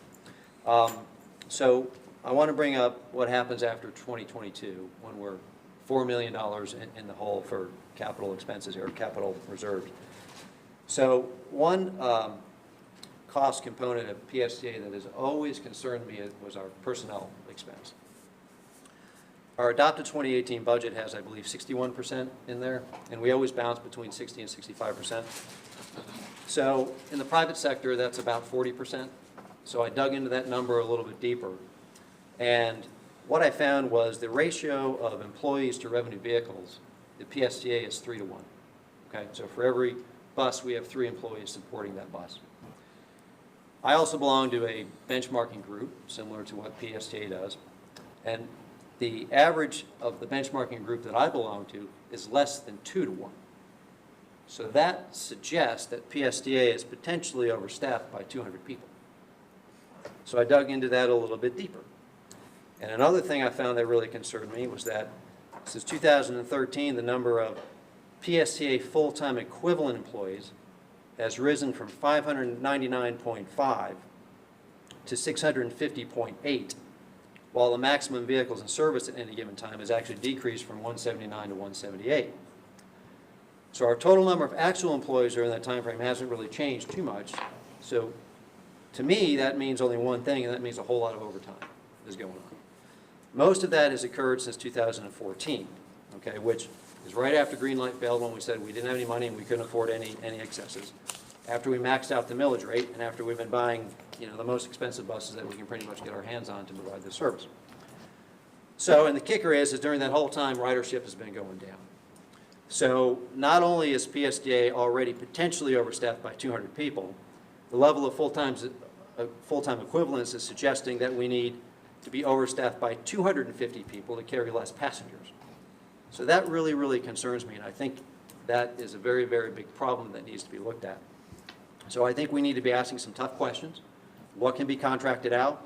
So I want to bring up what happens after 2022 when we're $4 million in the hole for capital expenses or capital reserves. So one cost component of PSTA that has always concerned me was our personnel expense. Our adopted 2018 budget has, I believe, 61% in there, and we always bounce between 60 and 65%. So in the private sector, that's about 40%. So I dug into that number a little bit deeper. And what I found was the ratio of employees to revenue vehicles, the PSTA is 3 to 1. Okay, so for every bus, we have 3 employees supporting that bus. I also belong to a benchmarking group, similar to what PSTA does. And the average of the benchmarking group that I belong to is less than 2 to 1. So that suggests that PSTA is potentially overstaffed by 200 people. So I dug into that a little bit deeper. And another thing I found that really concerned me was that since 2013, the number of PSTA full-time equivalent employees has risen from 599.5 to 650.8, while the maximum vehicles in service at any given time has actually decreased from 179 to 178. So our total number of actual employees during that time frame hasn't really changed too much. So to me, that means only one thing, and that means a whole lot of overtime is going on. Most of that has occurred since 2014, okay, which is right after green light failed when we said we didn't have any money and we couldn't afford any excesses. After we maxed out the millage rate, and after we've been buying, the most expensive buses that we can pretty much get our hands on to provide this service. So, and the kicker is during that whole time, ridership has been going down. So not only is PSTA already potentially overstaffed by 200 people, the level of full-time equivalence is suggesting that we need to be overstaffed by 250 people to carry less passengers. So that really, really concerns me, and I think that is a very, very big problem that needs to be looked at. So I think we need to be asking some tough questions. What can be contracted out?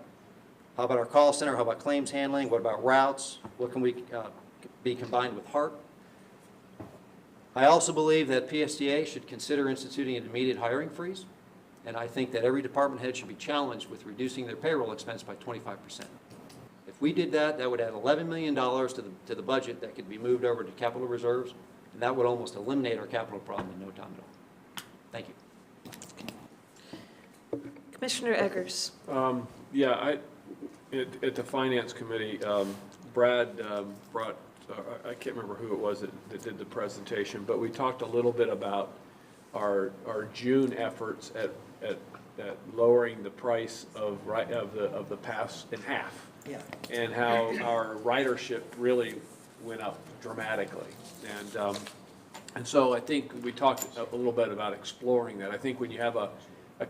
How about our call center? How about claims handling? What about routes? What can we be combined with HART? I also believe that PSTA should consider instituting an immediate hiring freeze, and I think that every department head should be challenged with reducing their payroll expense by 25%. If we did that, that would add $11 million to the budget that could be moved over to capital reserves, and that would almost eliminate our capital problem in no time at all. Thank you. Commissioner Eggers. Yeah, at the Finance Committee, Brad brought, I can't remember who it was that did the presentation, but we talked a little bit about our June efforts at lowering the price of the pass in half. Yeah. And how our ridership really went up dramatically. And so I think we talked a little bit about exploring that. I think when you have a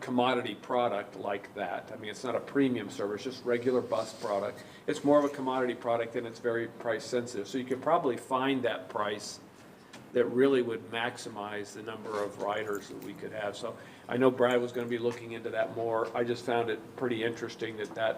commodity product like that, I mean, it's not a premium service, just regular bus product. It's more of a commodity product and it's very price sensitive. So you could probably find that price that really would maximize the number of riders that we could have. So I know Brad was going to be looking into that more. I just found it pretty interesting that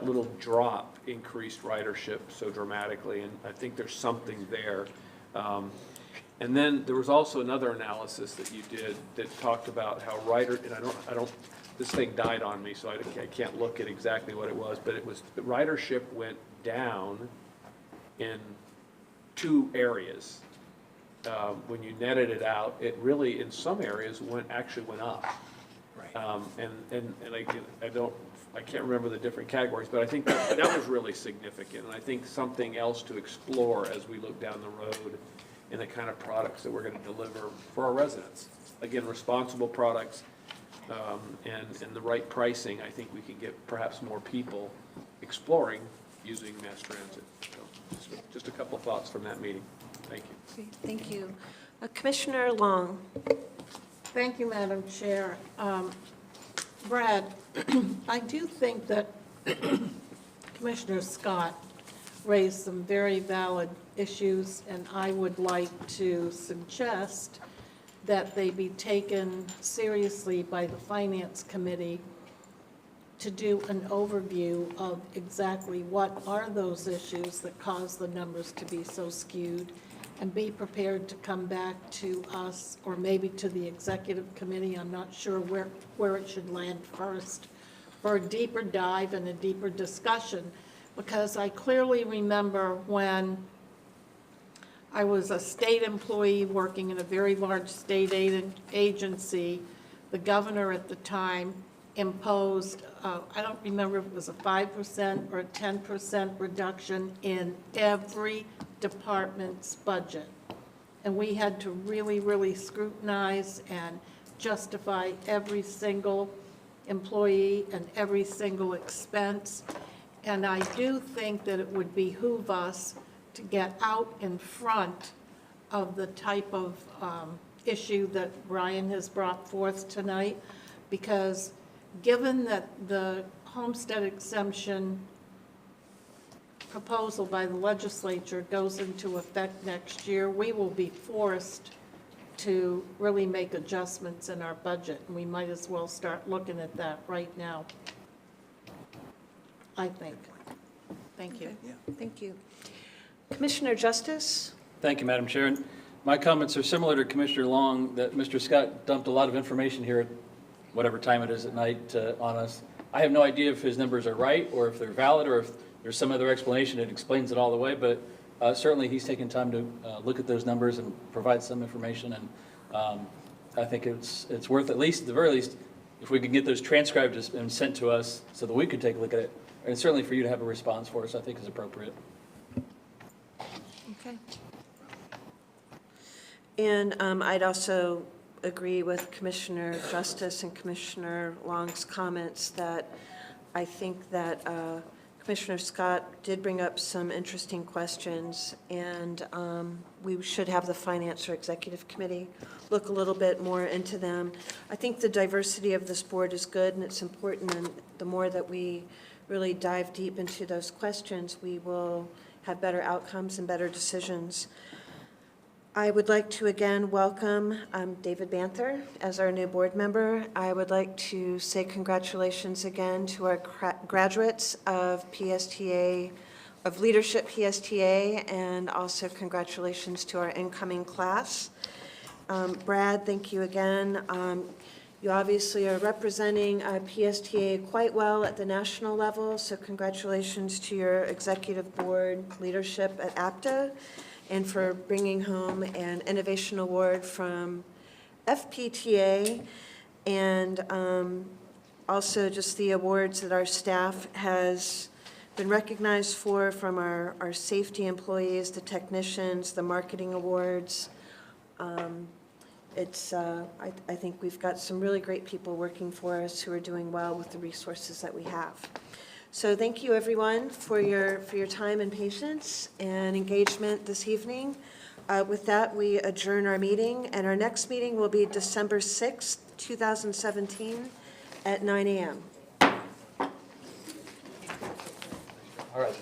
little drop increased ridership so dramatically, and I think there's something there. And then there was also another analysis that you did that talked about how and I don't, this thing died on me, so I can't look at exactly what it was, but it was, the ridership went down in 2 areas. When you netted it out, it really, in some areas, actually went up. Right. And I can't remember the different categories, but I think that was really significant, and I think something else to explore as we look down the road in the kind of products that we're going to deliver for our residents. Again, responsible products and the right pricing. I think we can get perhaps more people exploring using mass transit. So just a couple of thoughts from that meeting. Thank you. Okay, thank you. Commissioner Long. Thank you, Madam Chair. Brad, I do think that Commissioner Scott raised some very valid issues, and I would like to suggest that they be taken seriously by the Finance Committee to do an overview of exactly what are those issues that cause the numbers to be so skewed, and be prepared to come back to us or maybe to the Executive Committee. I'm not sure where it should land first, for a deeper dive and a deeper discussion, because I clearly remember when I was a state employee working in a very large state agency, the governor at the time imposed, I don't remember if it was a 5% or a 10% reduction in every department's budget. And we had to really, really scrutinize and justify every single employee and every single expense. And I do think that it would behoove us to get out in front of the type of issue that Brian has brought forth tonight, because given that the homestead exemption proposal by the legislature goes into effect next year, we will be forced to really make adjustments in our budget, and we might as well start looking at that right now, I think. Thank you. Okay, thank you. Commissioner Justice? Thank you, Madam Chair. And my comments are similar to Commissioner Long, that Mr. Scott dumped a lot of information here at whatever time it is at night on us. I have no idea if his numbers are right, or if they're valid, or if there's some other explanation that explains it all the way, but certainly he's taken time to look at those numbers and provide some information, and I think it's worth, at least, at the very least, if we can get those transcribed and sent to us so that we could take a look at it, and certainly for you to have a response for us, I think is appropriate. Okay. And I'd also agree with Commissioner Justice and Commissioner Long's comments that I think that Commissioner Scott did bring up some interesting questions, and we should have the Finance or Executive Committee look a little bit more into them. I think the diversity of this board is good, and it's important, and the more that we really dive deep into those questions, we will have better outcomes and better decisions. I would like to again welcome David Banther as our new board member. I would like to say congratulations again to our graduates of PSTA, of Leadership PSTA, and also congratulations to our incoming class. Brad, thank you again. You obviously are representing PSTA quite well at the national level, so congratulations to your executive board leadership at APTA, and for bringing home an Innovation Award from FPTA, and also just the awards that our staff has been recognized for, from our safety employees, the technicians, the marketing awards. I think we've got some really great people working for us who are doing well with the resources that we have. So thank you, everyone, for your time and patience and engagement this evening. With that, we adjourn our meeting, and our next meeting will be December 6th, 2017 at 9 a.m. All right.